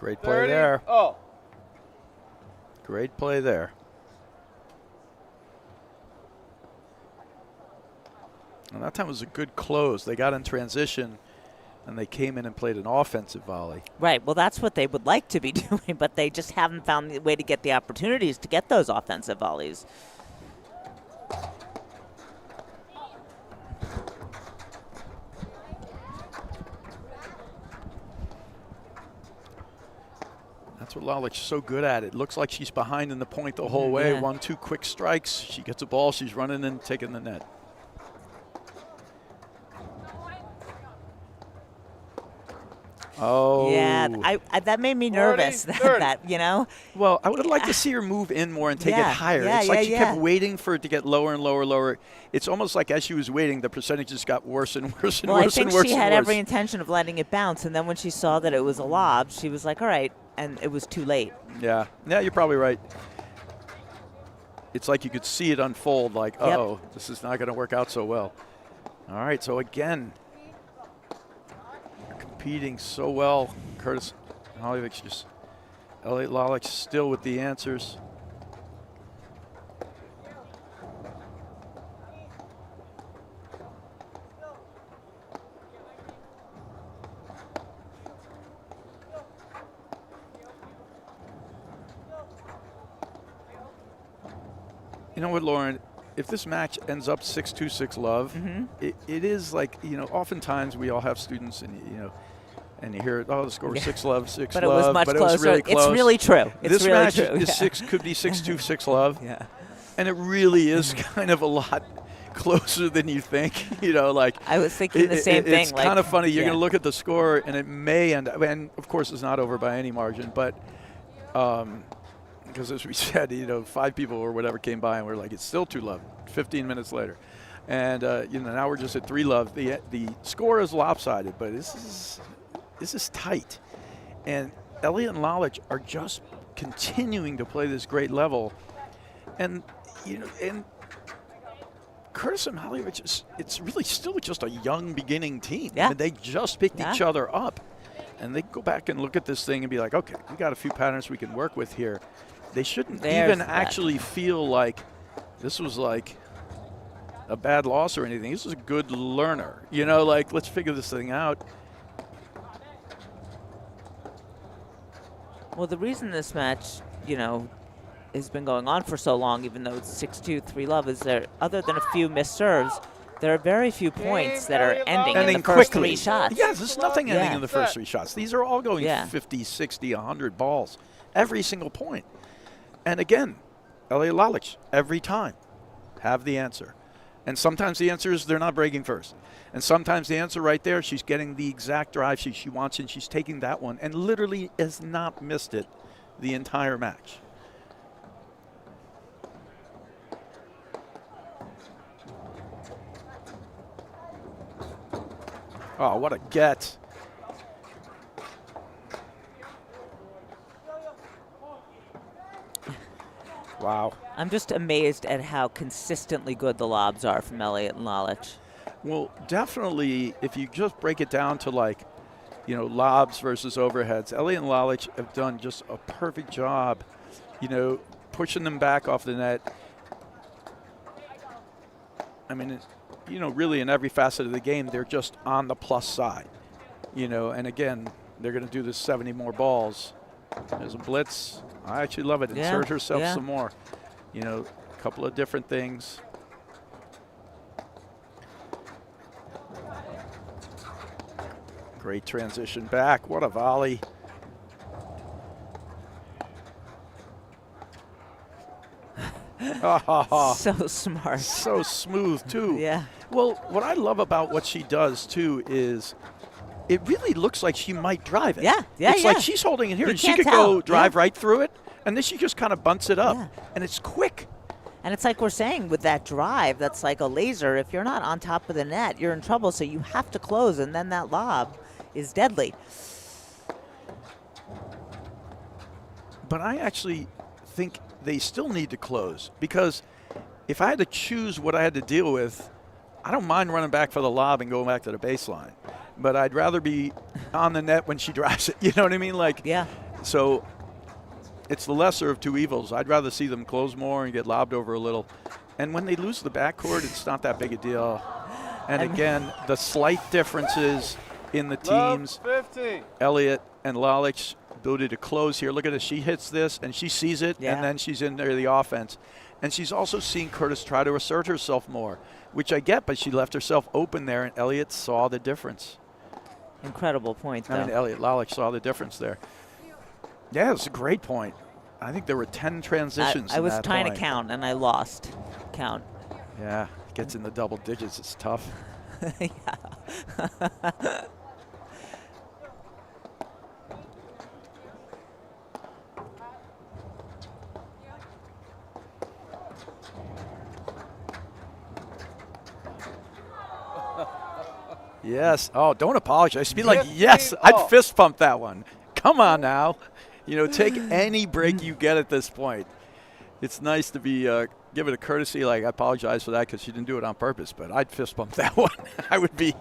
Great play 30. there. Oh. Great play there. And that time was a good close. They got in transition, and they came in and played an offensive volley. Right. Well, that's what they would like to be doing, but they just haven't found the way to get the opportunities to get those offensive volleys. That's what Lalic's so good at. It looks like she's behind in the point the whole way. Yeah. 1-2 quick strikes. She gets a ball. She's running and taking the net. Oh. Yeah, I that made me nervous. 40, 30. that, you know? Well, I would have liked to see her move in more and take it Yeah, higher. yeah, It's like yeah, she yeah. kept waiting for it to get lower and lower, lower. It's almost like as she was waiting, the percentages got worse and worse and Well, I worse think and worse she and had worse. every intention of letting it bounce, and then when she saw that it was a lob, she was like, all right, and it was too late. Yeah, you're probably right. It's like you could see it unfold, like, uh-oh, this is not going to work out so well. All right, so again, competing so well. Curtis Mihaljevic just, Elliott Lalic still with the answers. You know what, Lauren? If this match ends up 6-2, 6-love, it is like, oftentimes we all have students and, and you hear, oh, the score was 6-love, 6-love. But it was much closer. Was really close. It's really true. It's this really match true. is could be 6-2, 6-love. Yeah. And it really is kind of a lot closer than you think. I was thinking the same thing. It's kind of funny. You're yeah. going to look at the score, and it may end up, and of course it's not over by any margin, but because as we said, 5 people or whatever came by, and we're like, it's still 2-love 15 minutes later. And, now we're just at 3-love. The score is lopsided, but this is tight. And Elliott and Lalic are just continuing to play this great level. And, and Curtis and Mihaljevic, it's really still just a young beginning team. Yeah. I mean, they just picked each other up. And they go back and look at this thing and be like, okay, we got a few patterns we can work with here. They shouldn't even actually feel like this was like a bad loss or anything. This is a good learner. Let's figure this thing out. Well, the reason this match, has been going on for so long, even though it's 6-2, 3-love, is there, other than a few missed serves, there are very few points that are ending in the first quickly. 3 shots. Yes, there's nothing ending in the first Set. 3 shots. These are all going 50, 60, 100 balls, every single point. And again, Elliott Lalic, every time, have the answer. And sometimes the answer is they're not breaking first. And sometimes the answer right there, she's getting the exact drive she wants, and she's taking that one and literally has not missed it the entire match. Oh, what a get. Wow. I'm just amazed at how consistently good the lobs are from Elliott and Lalic. Well, definitely, if you just break it down to lobs versus overheads, Elliott and Lalic have done just a perfect job, pushing them back off the net. I mean, really in every facet of the game, they're just on the plus side, and again, they're going to do this 70 more balls. There's a blitz. I actually love it. Insert herself some more. A couple of different things. Great transition back. What a volley. So smart. So smooth, too. Yeah. Well, what I love about what she does, too, is it really looks like she might drive it. Yeah, yeah, It's like she's holding it here, and she can't could tell. go drive right through it, and then she just kind of bunts it up, and it's quick. And it's like we're saying with that drive, that's like a laser. If you're not on top of the net, you're in trouble, so you have to close, and then that lob is deadly. But I actually think they still need to close, because if I had to choose what I had to deal with, I don't mind running back for the lob and going back to the baseline. But I'd rather be on the net when she drives it. You know what I mean? So it's the lesser of two evils. I'd rather see them close more and get lobbed over a little. And when they lose the backcourt, it's not that big a deal. And again, the slight differences in the teams. 15. Elliott and Lalic ability to close here. Look at this. She hits this, and she sees it, and then she's in there the offense. And she's also seen Curtis try to assert herself more, which I get, but she left herself open there, and Elliott saw the difference. Incredible point, though. I mean, Elliott, Lalic saw the difference there. Yeah, it's a great point. I think there were 10 transitions. I was trying to count, and I lost count. Yeah, it gets in the double digits. It's tough. Yeah. Yes. Oh, don't apologize. Be like, yes, I'd fist pump that one. Come on now. You know, take any break you get at this point. It's nice to be give it a courtesy. Like, I apologize for that because she didn't do it on purpose, but I'd fist pump that one. I would be.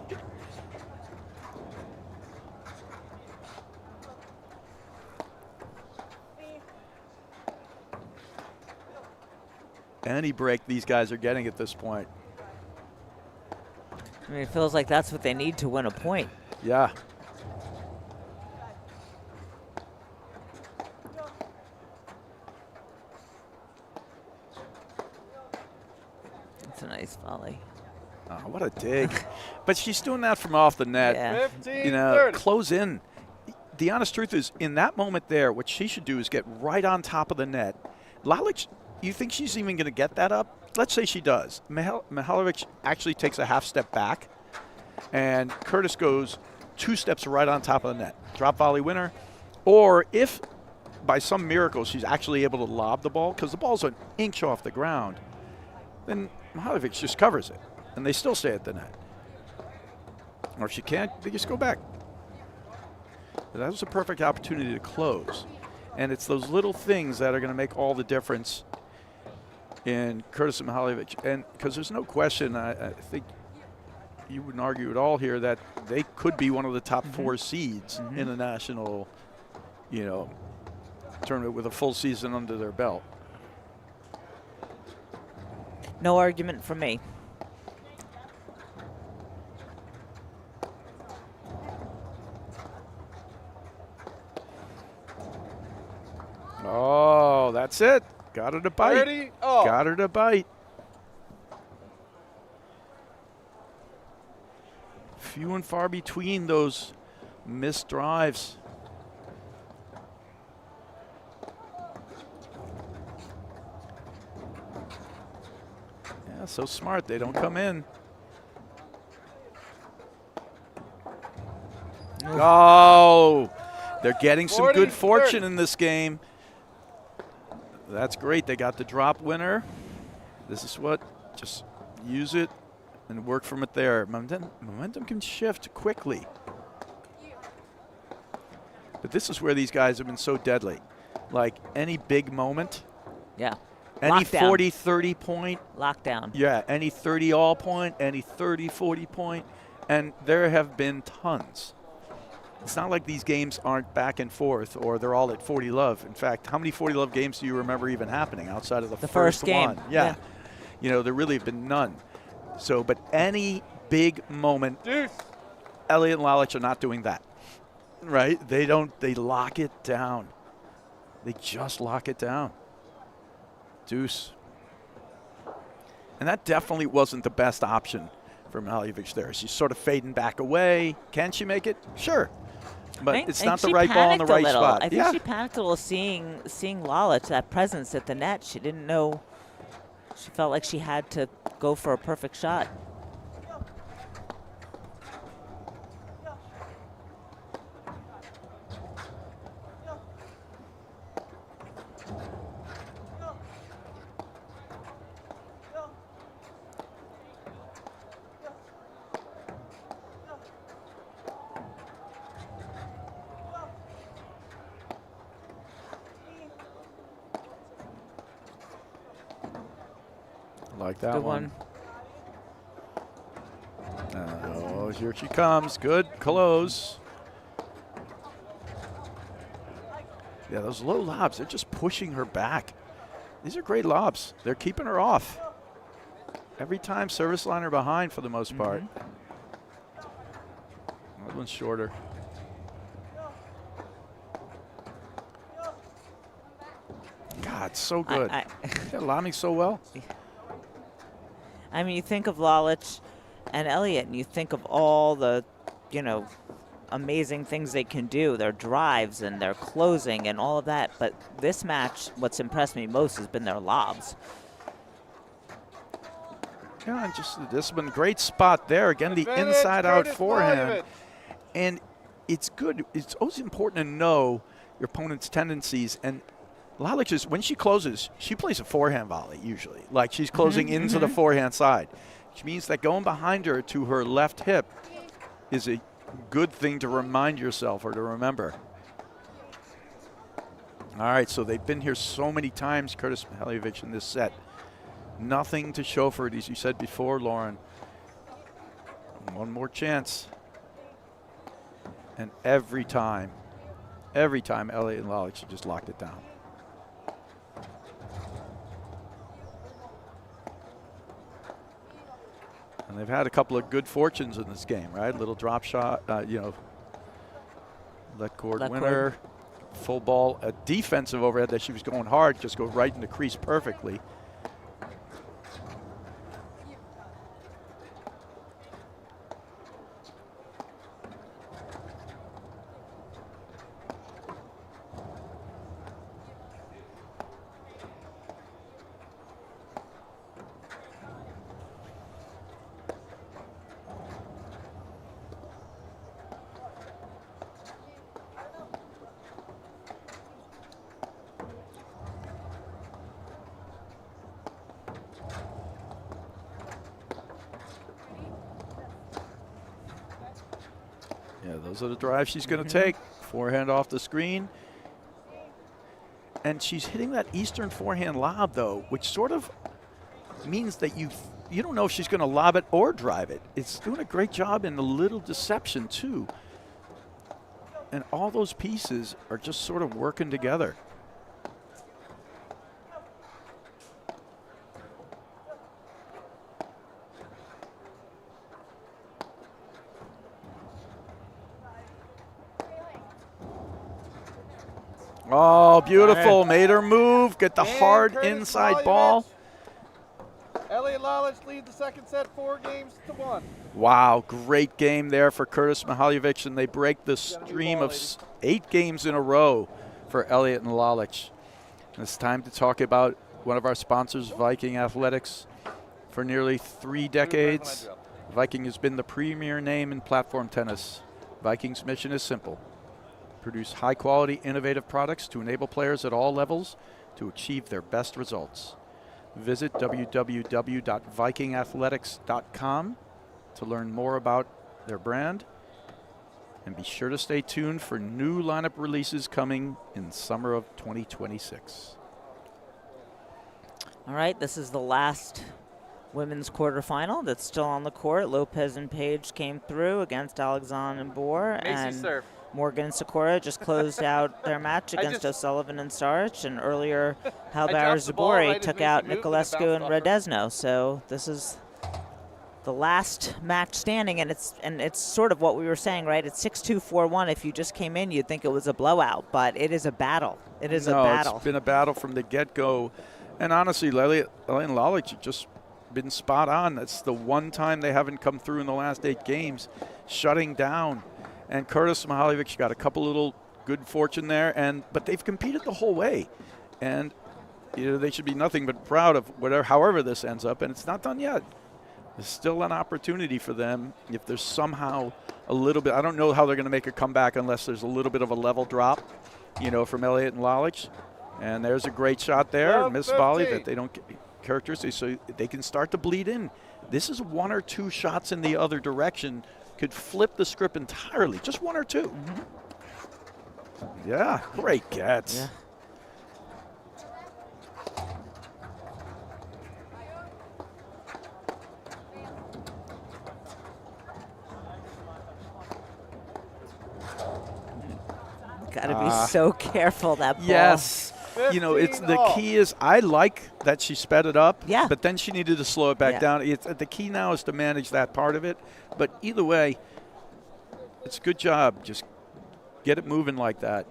Any break these guys are getting at this point. I mean, it feels like that's what they need to win a point. Yeah. It's a nice volley. Oh, what a dig. But she's doing that from off the net. Yeah. 15, You know, 30. close in. The honest truth is, in that moment there, what she should do is get right on top of the net. Lalic, you think she's even going to get that up? Let's say she does. Mihaljevic actually takes a half step back, and Curtis goes 2 steps right on top of the net. Drop volley winner. Or if, by some miracle, she's actually able to lob the ball, because the ball's an inch off the ground, then Mihaljevic just covers it, and they still stay at the net. Or if she can't, they just go back. But that was a perfect opportunity to close. And it's those little things that are going to make all the difference in Curtis and Mihaljevic. And because there's no question, I think you wouldn't argue at all here that they could be one of the top 4 seeds in the national, you know, tournament with a full season under their belt. No argument from me. Oh, that's it. Got her to bite. 30. Oh. Got her to bite. Few and far between those missed drives. Yeah, so smart. They don't come in. Oh, they're getting some 40, good fortune 30. in this game. That's great. They got the drop winner. This is what, just use it and work from it there. Momentum can shift quickly. But this is where these guys have been so deadly. Like any big moment, Yeah. any Lockdown. 40, 30 point, Lockdown. yeah, any 30 all point, any 30, 40 point, and there have been tons. It's not like these games aren't back and forth or they're all at 40 love. In fact, how many 40 love games do you remember even happening outside of the first game? one? Yeah. You know, there really have been none. So, but any big moment, Deuce. Elliott and Lalic are not doing that, right? They don't, they lock it down. They just lock it down. Deuce. And that definitely wasn't the best option for Mihaljevic there. She's sort of fading back away. Can she make it? Sure. But it's not the right ball in the right spot. I think she panicked a little seeing Lalic, that presence at the net. She didn't know. She felt like she had to go for a perfect shot. Like that Good one. Oh, here she comes. Good close. Yeah, those low lobs, they're just pushing her back. These are great lobs. They're keeping her off. Every time service liner behind for the most part. That one's shorter. God, so good. They're lobbing so well. I mean, you think of Lalic and Elliott, and you think of all the, you know, amazing things they can do, their drives and their closing and all of that. But this match, what's impressed me most has been their lobs. Yeah, and just this one, great spot there. Again, the Advantage, inside-out Curtis forehand. Mihaljevic. And it's good. It's always important to know your opponent's tendencies. And Lalic is, when she closes, she plays a forehand volley usually. Like she's closing into the forehand side, which means that going behind her to her left hip is a good thing to remind yourself or to remember. All right, so they've been here so many times, Curtis Mihaljevic, in this set. Nothing to show for it, as you said before, Lauren. One more chance. And every time, Elliott and Lalic just locked it down. And they've had a couple of good fortunes in this game, right? Little drop shot, you know, let cord winner, full ball, a defensive overhead that she was going hard, just go right in the crease perfectly. Yeah, those are the drives she's going to take. Forehand off the screen. And she's hitting that Eastern forehand lob, though, which sort of means that you don't know if she's going to lob it or drive it. It's doing a great job in a little deception, too. And all those pieces are just sort of working together. Oh, beautiful. Made her move. Get the And hard Curtis inside Mihaljevic. ball. Elliott Lalic lead the second set 4-1. Wow, great game there for Curtis Mihaljevic, and they break the stream of 8 games in a row for Elliott and Lalic. And it's time to talk about one of our sponsors, Viking Athletics. For nearly 3 decades, Viking has been the premier name in platform tennis. Viking's mission is simple: produce high-quality, innovative products to enable players at all levels to achieve their best results. Visit www.vikingathletics.com to learn more about their brand. And be sure to stay tuned for new lineup releases coming in summer of 2026. All right, this is the last women's quarterfinal that's still on the court. Lopez and Page came through against Alexandre and Boer. Macy serve. Morgan and Sakura just closed out their match against O'Sullivan and Sarich, and earlier Halbar the ball right Zabori as took Macy out moved and it Nicolescu and bounced off Redesno. So this is the last match standing, and it's sort of what we were saying, right? It's 6-2, 4-1. If you just came in, you'd think it was a blowout, but it is a battle. It is a battle. It's been a battle from the get-go. And honestly, Elliott and Lalic have just been spot on. That's the one time they haven't come through in the last 8 games, shutting down. And Curtis Mihaljevic got a couple little good fortune there, but they've competed the whole way. And they should be nothing but proud of however this ends up, and it's not done yet. There's still an opportunity for them if there's somehow a little bit. I don't know how they're going to make a comeback unless there's a little bit of a level drop, from Elliott and Lalic. And there's a great shot there, miss volley that they don't get characteristics, so they can start to bleed in. This is 1 or 2 shots in the other direction could flip the script entirely. Just 1 or 2. Yeah, great gets. Yeah. Gotta be so careful, that ball. Yes. You know, it's the key is I like that she sped it up, Yeah. but then she needed to slow it back Yeah. down. The key now is to manage that part of it. But either way, it's a good job. Just get it moving like that.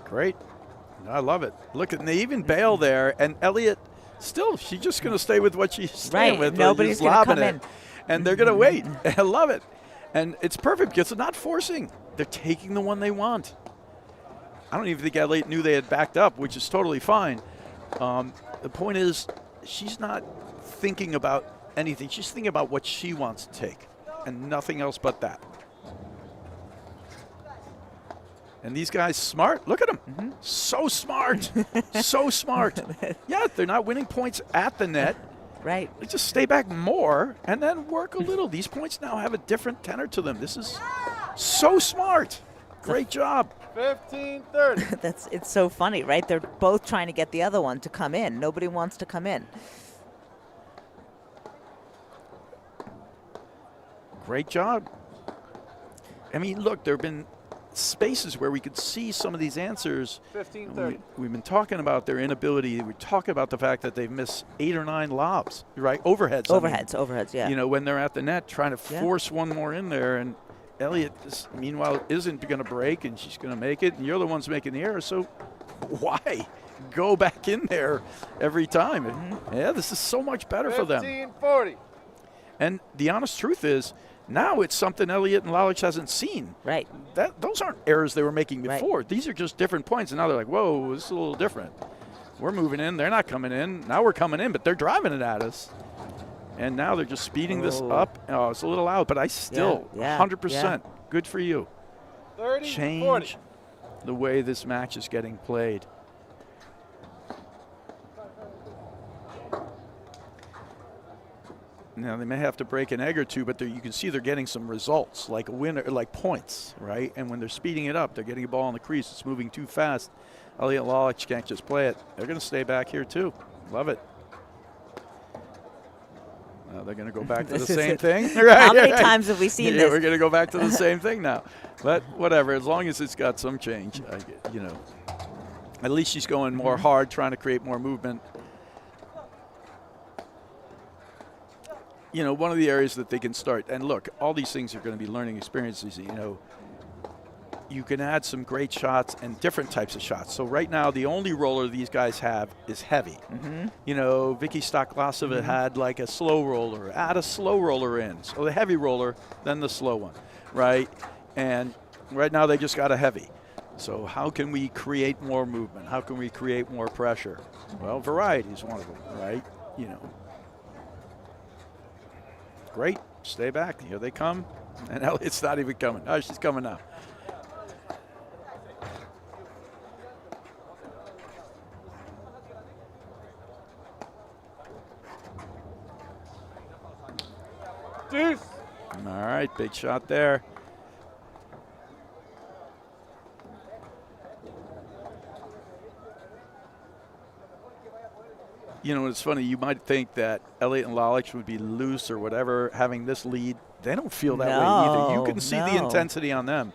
Great. I love it. Look, and they even bail there, and Elliott still, she's just going to stay with what she's staying with. Nobody's going to come in. And they're going to wait. I love it. And it's perfect because they're not forcing. They're taking the one they want. I don't even think Elliott knew they had backed up, which is totally fine. The point is, she's not thinking about anything. She's thinking about what she wants to take, and nothing else but that. And these guys smart. Look at them. So smart. So smart. Yeah, they're not winning points at the net. Right. They just stay back more and then work a little. These points now have a different tenor to them. This is so smart. Great job. 15-30. It's so funny, right? They're both trying to get the other one to come in. Nobody wants to come in. Great job. I mean, look, there have been spaces where we could see some of these answers. 15-30. We've been talking about their inability. We're talking about the fact that they've missed 8 or 9 lobs, right? Overheads. Overheads, yeah. You know, when they're at the net trying to force one more in there. And Elliott, meanwhile, isn't going to break, and she's going to make it. And you're the ones making the error. So why go back in there every time? Yeah, this is so much better for them. 15-40. And the honest truth is, now it's something Elliott and Lalic hasn't seen. Right. Those aren't errors they were making before. Right. These are just different points. And now they're like, whoa, this is a little different. We're moving in. They're not coming in. Now we're coming in, but they're driving it at us. And now they're just speeding this up. Oh, it's a little out, but I still, 100%, good for you. 30, Change 40. the way this match is getting played. Now, they may have to break an egg or two, but you can see they're getting some results, like a winner, like points, right? And when they're speeding it up, they're getting a ball in the crease. It's moving too fast. Elliott and Lalic can't just play it. They're going to stay back here, too. Love it. They're going to go back to the same thing. Right, How many times have we seen this? We're going to go back to the same thing now. But whatever, as long as it's got some change, you know. At least she's going more hard, trying to create more movement. You know, one of the areas that they can start, and look, all these things are going to be learning experiences. You know, you can add some great shots and different types of shots. So right now, the only roller these guys have is heavy. You know, Vicky Stoklasova had like a slow roller. Add a slow roller in. So the heavy roller, then the slow one, right? And right now they just got a heavy. So how can we create more movement? How can we create more pressure? Well, variety is one of them, right? You know. Great. Stay back. Here they come. And Elliott's not even coming. Oh, she's coming now. Deuce. All right, big shot there. You know, it's funny. You might think that Elliott and Lalic would be loose or whatever, having this lead. They don't feel that way either. You can see the intensity on them.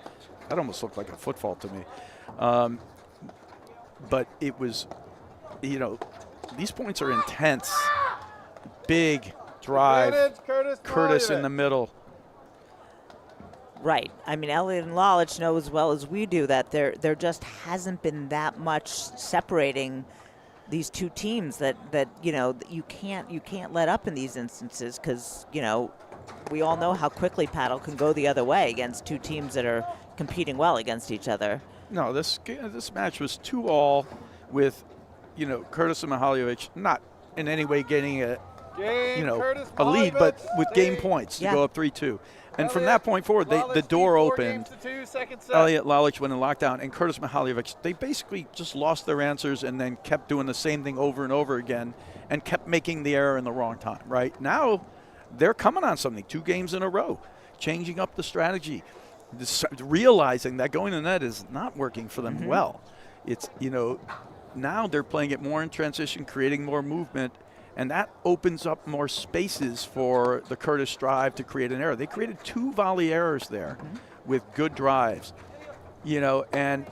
That almost looked like a foot fault to me. But it was, you know, these points are intense. Big drive. Advantage, Curtis in the middle. Right. I mean, Elliott and Lalic know as well as we do that there just hasn't been that much separating these two teams that you know you can't let up in these instances, because you know we all know how quickly paddle can go the other way against two teams that are competing well against each other. No, this match was 2-all with, Curtis and Mihaljevic not in any way getting a Curtis lead, but Mihaljevic, with game points Yeah. to go up 3-2. And from Elliott, that point forward, the Lalic door lead 4 opened. games to 2, second set. Elliott, Lalic went in lockdown, and Curtis Mihaljevic, they basically just lost their answers and then kept doing the same thing over and over again and kept making the error in the wrong time, right? Now they're coming on something, 2 games in a row, changing up the strategy, realizing that going to net is not working for them well. It's, now they're playing it more in transition, creating more movement, and that opens up more spaces for the Curtis drive to create an error. They created 2 volley errors there with good drives, and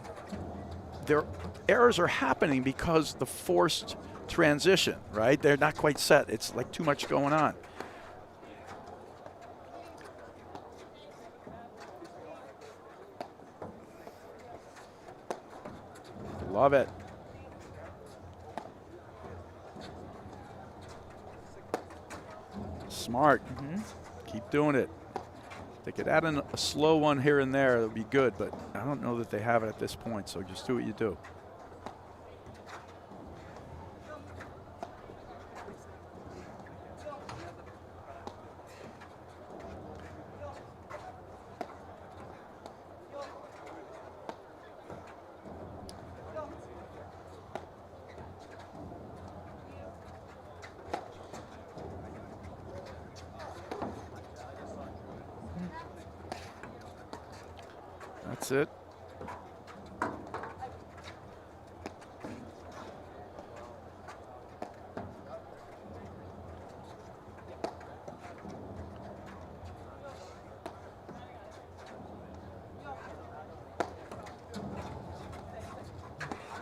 their errors are happening because the forced transition, right? They're not quite set. It's like too much going on. Love it. Smart. Keep doing it. They could add in a slow one here and there. That would be good, but I don't know that they have it at this point, so just do what you do. That's it.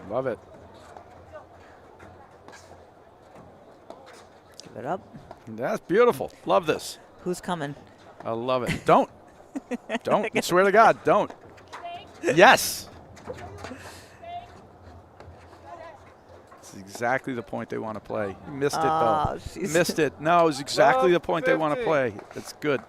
Love it. Give it up. That's beautiful. Love this. Who's coming? I love it. Don't. Don't. I swear to God, don't. Yes. This is exactly the point they want to play. You missed it, though. Missed it. No, it was exactly the point they want to play. It's good.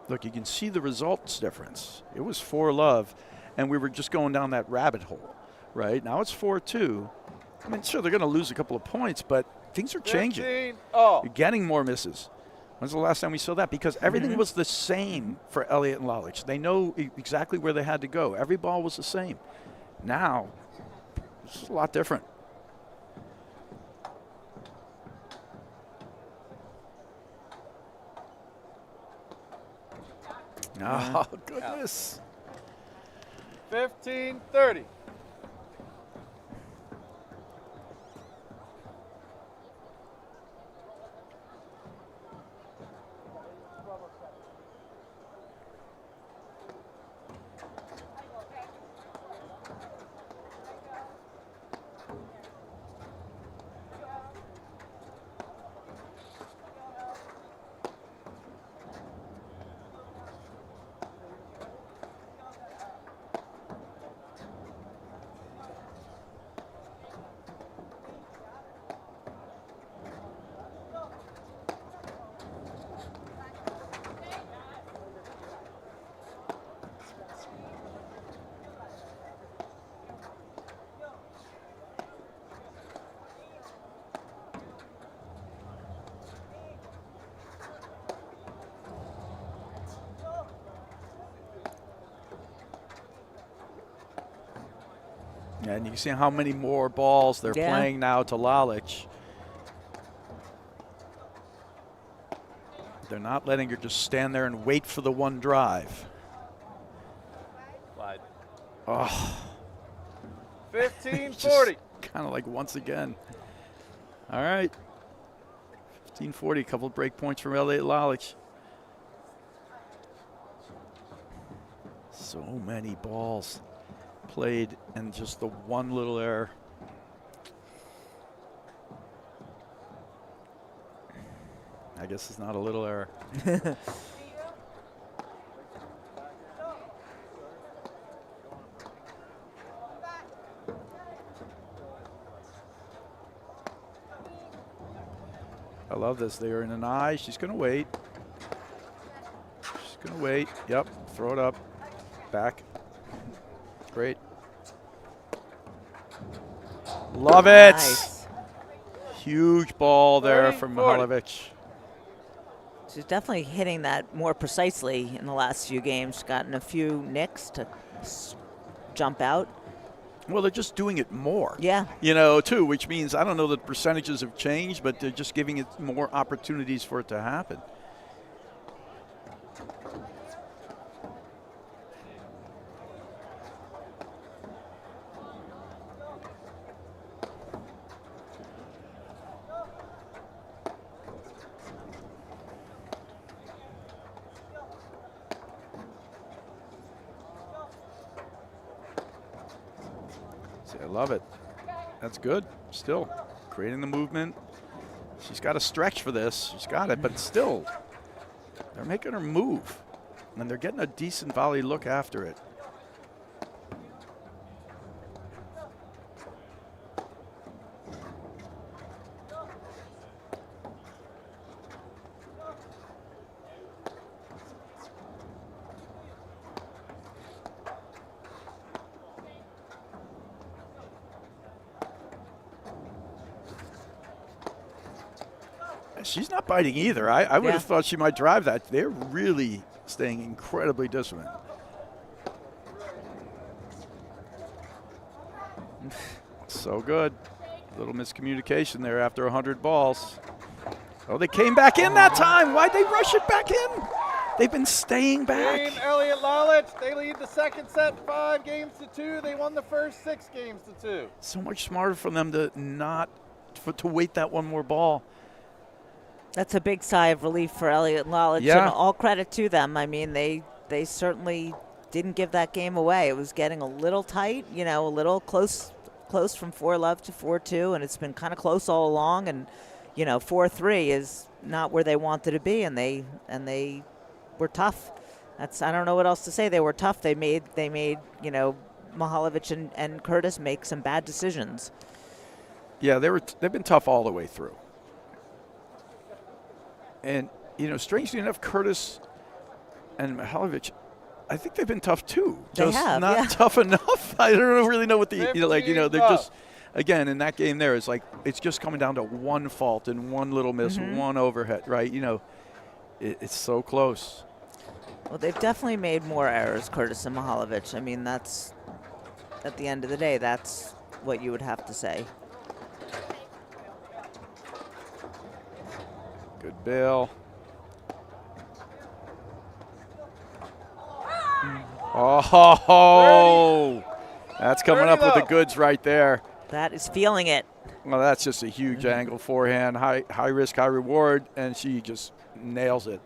Look, you can see the results difference. It was 4-love, and we were just going down that rabbit hole, right? Now it's 4-2. I mean, sure, they're going to lose a couple of points, but things are changing. 15. Oh. You're getting more misses. When's the last time we saw that? Because everything was the same for Elliott and Lalic. They know exactly where they had to go. Every ball was the same. Now, it's a lot different. Oh, goodness. 15-30. And you can see how many more balls they're playing now to Lalic. They're not letting her just stand there and wait for the one drive. Wide. Oh. 15-40. Kind of like once again. All right. 15-40, a couple of break points from Elliott Lalic. So many balls played and just the one little error. I guess it's not a little error. love this. They are in an eye. She's going to wait. She's going to wait. Yep. Throw it up. Back. Great. Love it. Nice. Huge ball there 30, from 40. Mihaljevic. She's definitely hitting that more precisely in the last few games. She's gotten a few nicks to jump out. Well, they're just doing it more. Yeah. You know, too, which means I don't know that percentages have changed, but they're just giving it more opportunities for it to happen. I love it. That's good. Still creating the movement. She's got to stretch for this. She's got it, but still, they're making her move, and they're getting a decent volley look after it. She's not biting either. I would have thought she might drive that. They're really staying incredibly disciplined. So good. Little miscommunication there after 100 balls. Oh, they came back in that time. Why'd they rush it back in? They've been staying back. Game Elliott Lalic. They lead the second set 5-2. They won the first 6 games to 2. So much smarter for them to not to wait that one more ball. That's a big sigh of relief for Elliott and Lalic, Yeah. and all credit to them. I mean, they certainly didn't give that game away. It was getting a little tight, you know, a little close from 4-love to 4-2, and it's been kind of close all along. And you know, 4-3 is not where they wanted to be, and they were tough. I don't know what else to say. They were tough. They made you know, Mihaljevic and Curtis make some bad decisions. Yeah, they've been tough all the way through. And, you know, strangely enough, Curtis and Mihaljevic, I think they've been tough too. They Just have, not yeah. tough enough. I don't really know what the, you know, like, you know, they're 15 just, again, in that game there, it's like, it's just coming down to one fault and one little miss, one overhead, right? You know, it's so close. Well, they've definitely made more errors, Curtis and Mihaljevic. I mean, that's, at the end of the day, that's what you would have to say. Good bill. Oh, that's coming up with the goods right there. That is feeling it. Well, that's just a huge angle forehand, high risk, high reward, and she just nails it.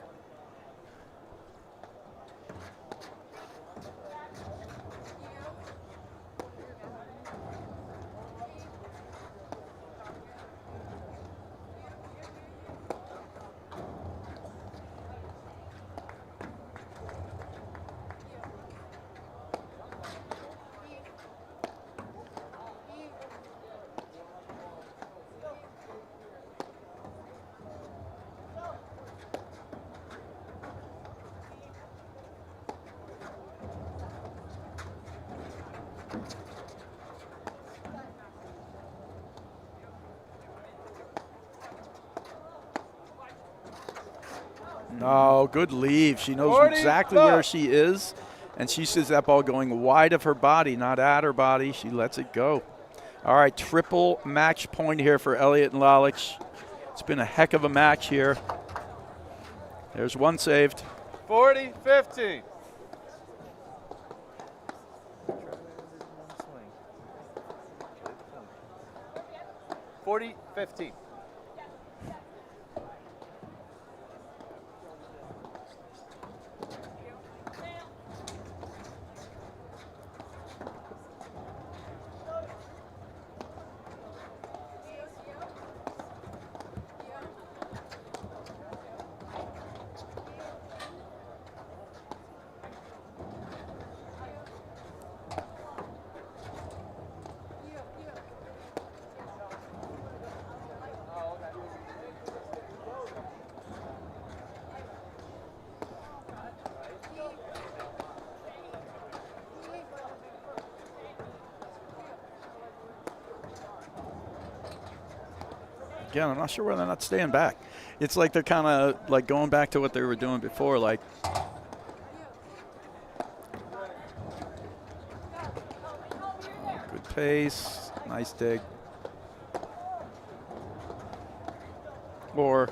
No, good leave. She knows 40 exactly where she is, and she sees that ball going wide of her body, not at her body. She lets it go. All right, triple match point here for Elliott and Lalic. It's been a heck of a match here. There's one saved. 40-15. $40-15. again, I'm not sure whether they're not staying back. It's like they're kind of like going back to what they were doing before. Like, good pace, nice dig. Or,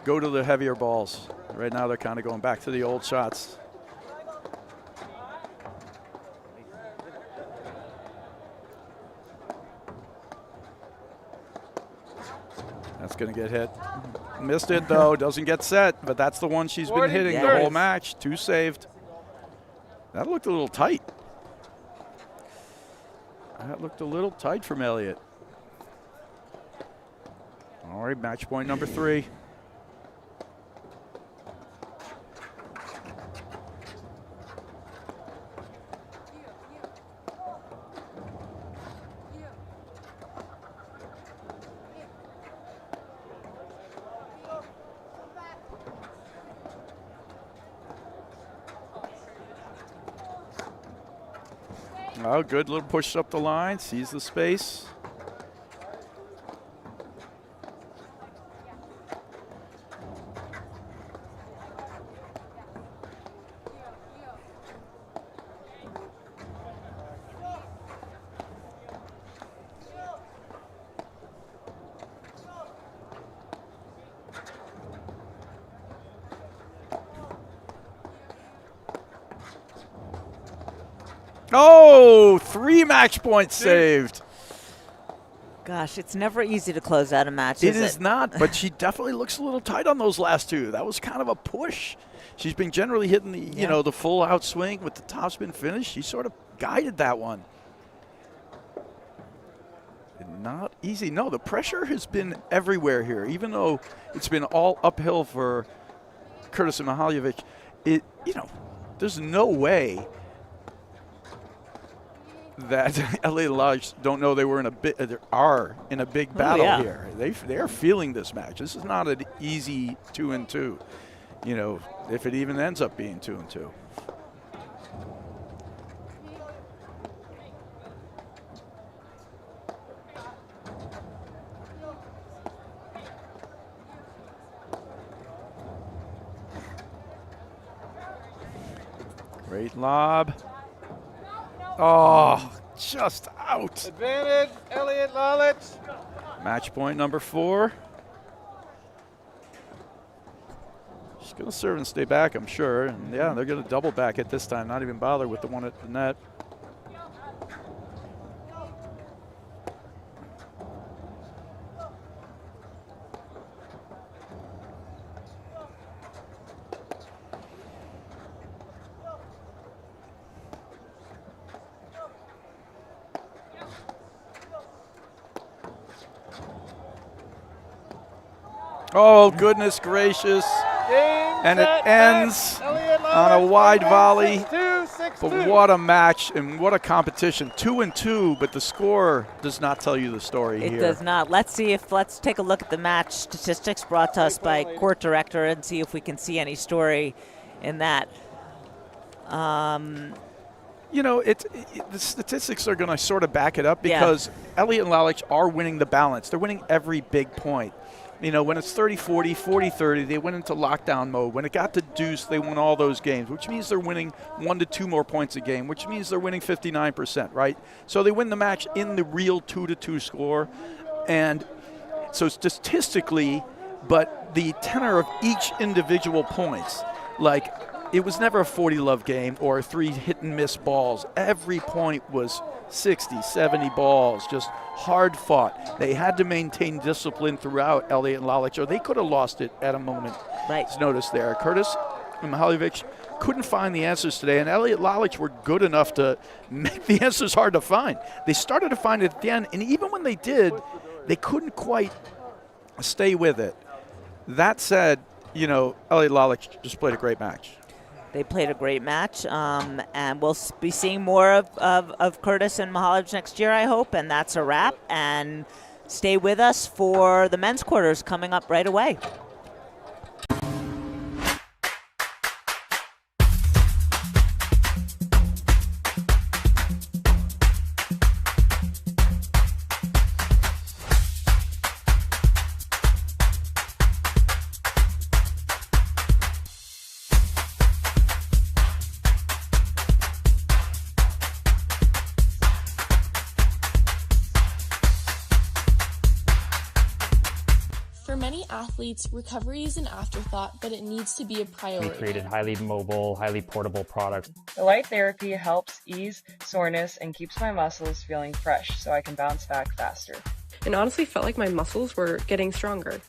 go to the heavier balls. Right now they're kind of going back to the old shots. That's going to get hit. Missed it, though. Doesn't get set, but that's the one she's been hitting the whole match. 2 saved. That looked a little tight. That looked a little tight from Elliott. All right, match point number 3. Oh, good little push up the line, sees the space. Oh, 3 match points saved. Gosh, it's never easy to close out a match, It is not, but she definitely looks a little tight on those last 2. That was kind of a push. She's been generally hitting the, the full out swing with the topspin finish. She sort of guided that one. Not easy. No, the pressure has been everywhere here, even though it's been all uphill for Curtis and Mihaljevic. There's no way that Elliott and Lalic don't know they were in a big battle here. They are feeling this match. This is not an easy 2-2. If it even ends up being 2-2. Great lob. Oh, just out. Advantage, Elliott Lalic. Match point number 4. She's going to serve and stay back, I'm sure. And yeah, they're going to double back it this time, not even bother with the one at the net. Oh, goodness gracious. And it ends on a wide volley. 6-2. But what a match and what a competition. 2-2, but the score does not tell you the story here. It does not. Let's take a look at the match statistics brought to us by court director and see if we can see any story in that. The statistics are going to sort of back it up because Elliott and Lalic are winning the balance. They're winning every big point. When it's 30-40, 40-30, they went into lockdown mode. When it got to deuce, they won all those games, which means they're winning 1 to 2 more points a game, which means they're winning 59%, right? So they win the match in the real 2-2 score. And so statistically, but the tenor of each individual points, like it was never a 40-love game or 3 hit-and-miss balls. Every point was 60, 70 balls, just hard fought. They had to maintain discipline throughout, Elliott and Lalic, or they could have lost it at a moment. Right. Notice there. Curtis and Mihaljevic couldn't find the answers today, and Elliott and Lalic were good enough to make the answers hard to find. They started to find it at the end, and even when they did, they couldn't quite stay with it. That said, Elliott and Lalic just played a great match. They played a great match, and we'll be seeing more of Curtis and Mihaljevic next year, I hope, and that's a wrap. And stay with us for the men's quarters coming up right away. athletes, recovery is an afterthought, but it needs to be a priority. We created highly mobile, highly portable products. The light therapy helps ease soreness and keeps my muscles feeling fresh so I can bounce back faster. And honestly felt like my muscles were getting stronger.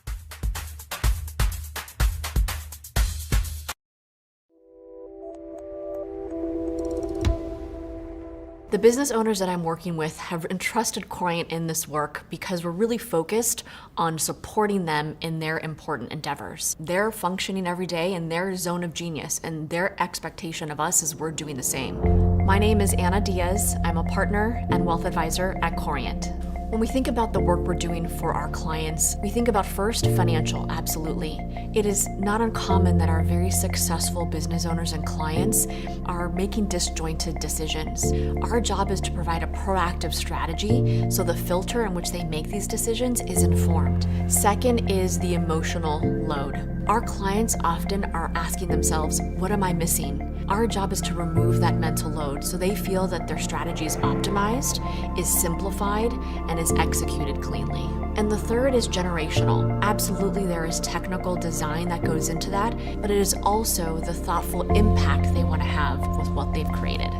The business owners that I'm working with have entrusted Corient in this work because we're really focused on supporting them in their important endeavors. They're functioning every day in their zone of genius, and their expectation of us is we're doing the same. My name is Anna Diaz. I'm a partner and wealth advisor at Corient. When we think about the work we're doing for our clients, we think about first financial, absolutely. It is not uncommon that our very successful business owners and clients are making disjointed decisions. Our job is to provide a proactive strategy so the filter in which they make these decisions is informed. Second is the emotional load. Our clients often are asking themselves, what am I missing? Our job is to remove that mental load so they feel that their strategy is optimized, is simplified, and is executed cleanly. And the third is generational. Absolutely, there is technical design that goes into that, but it is also the thoughtful impact they want to have with what they've created.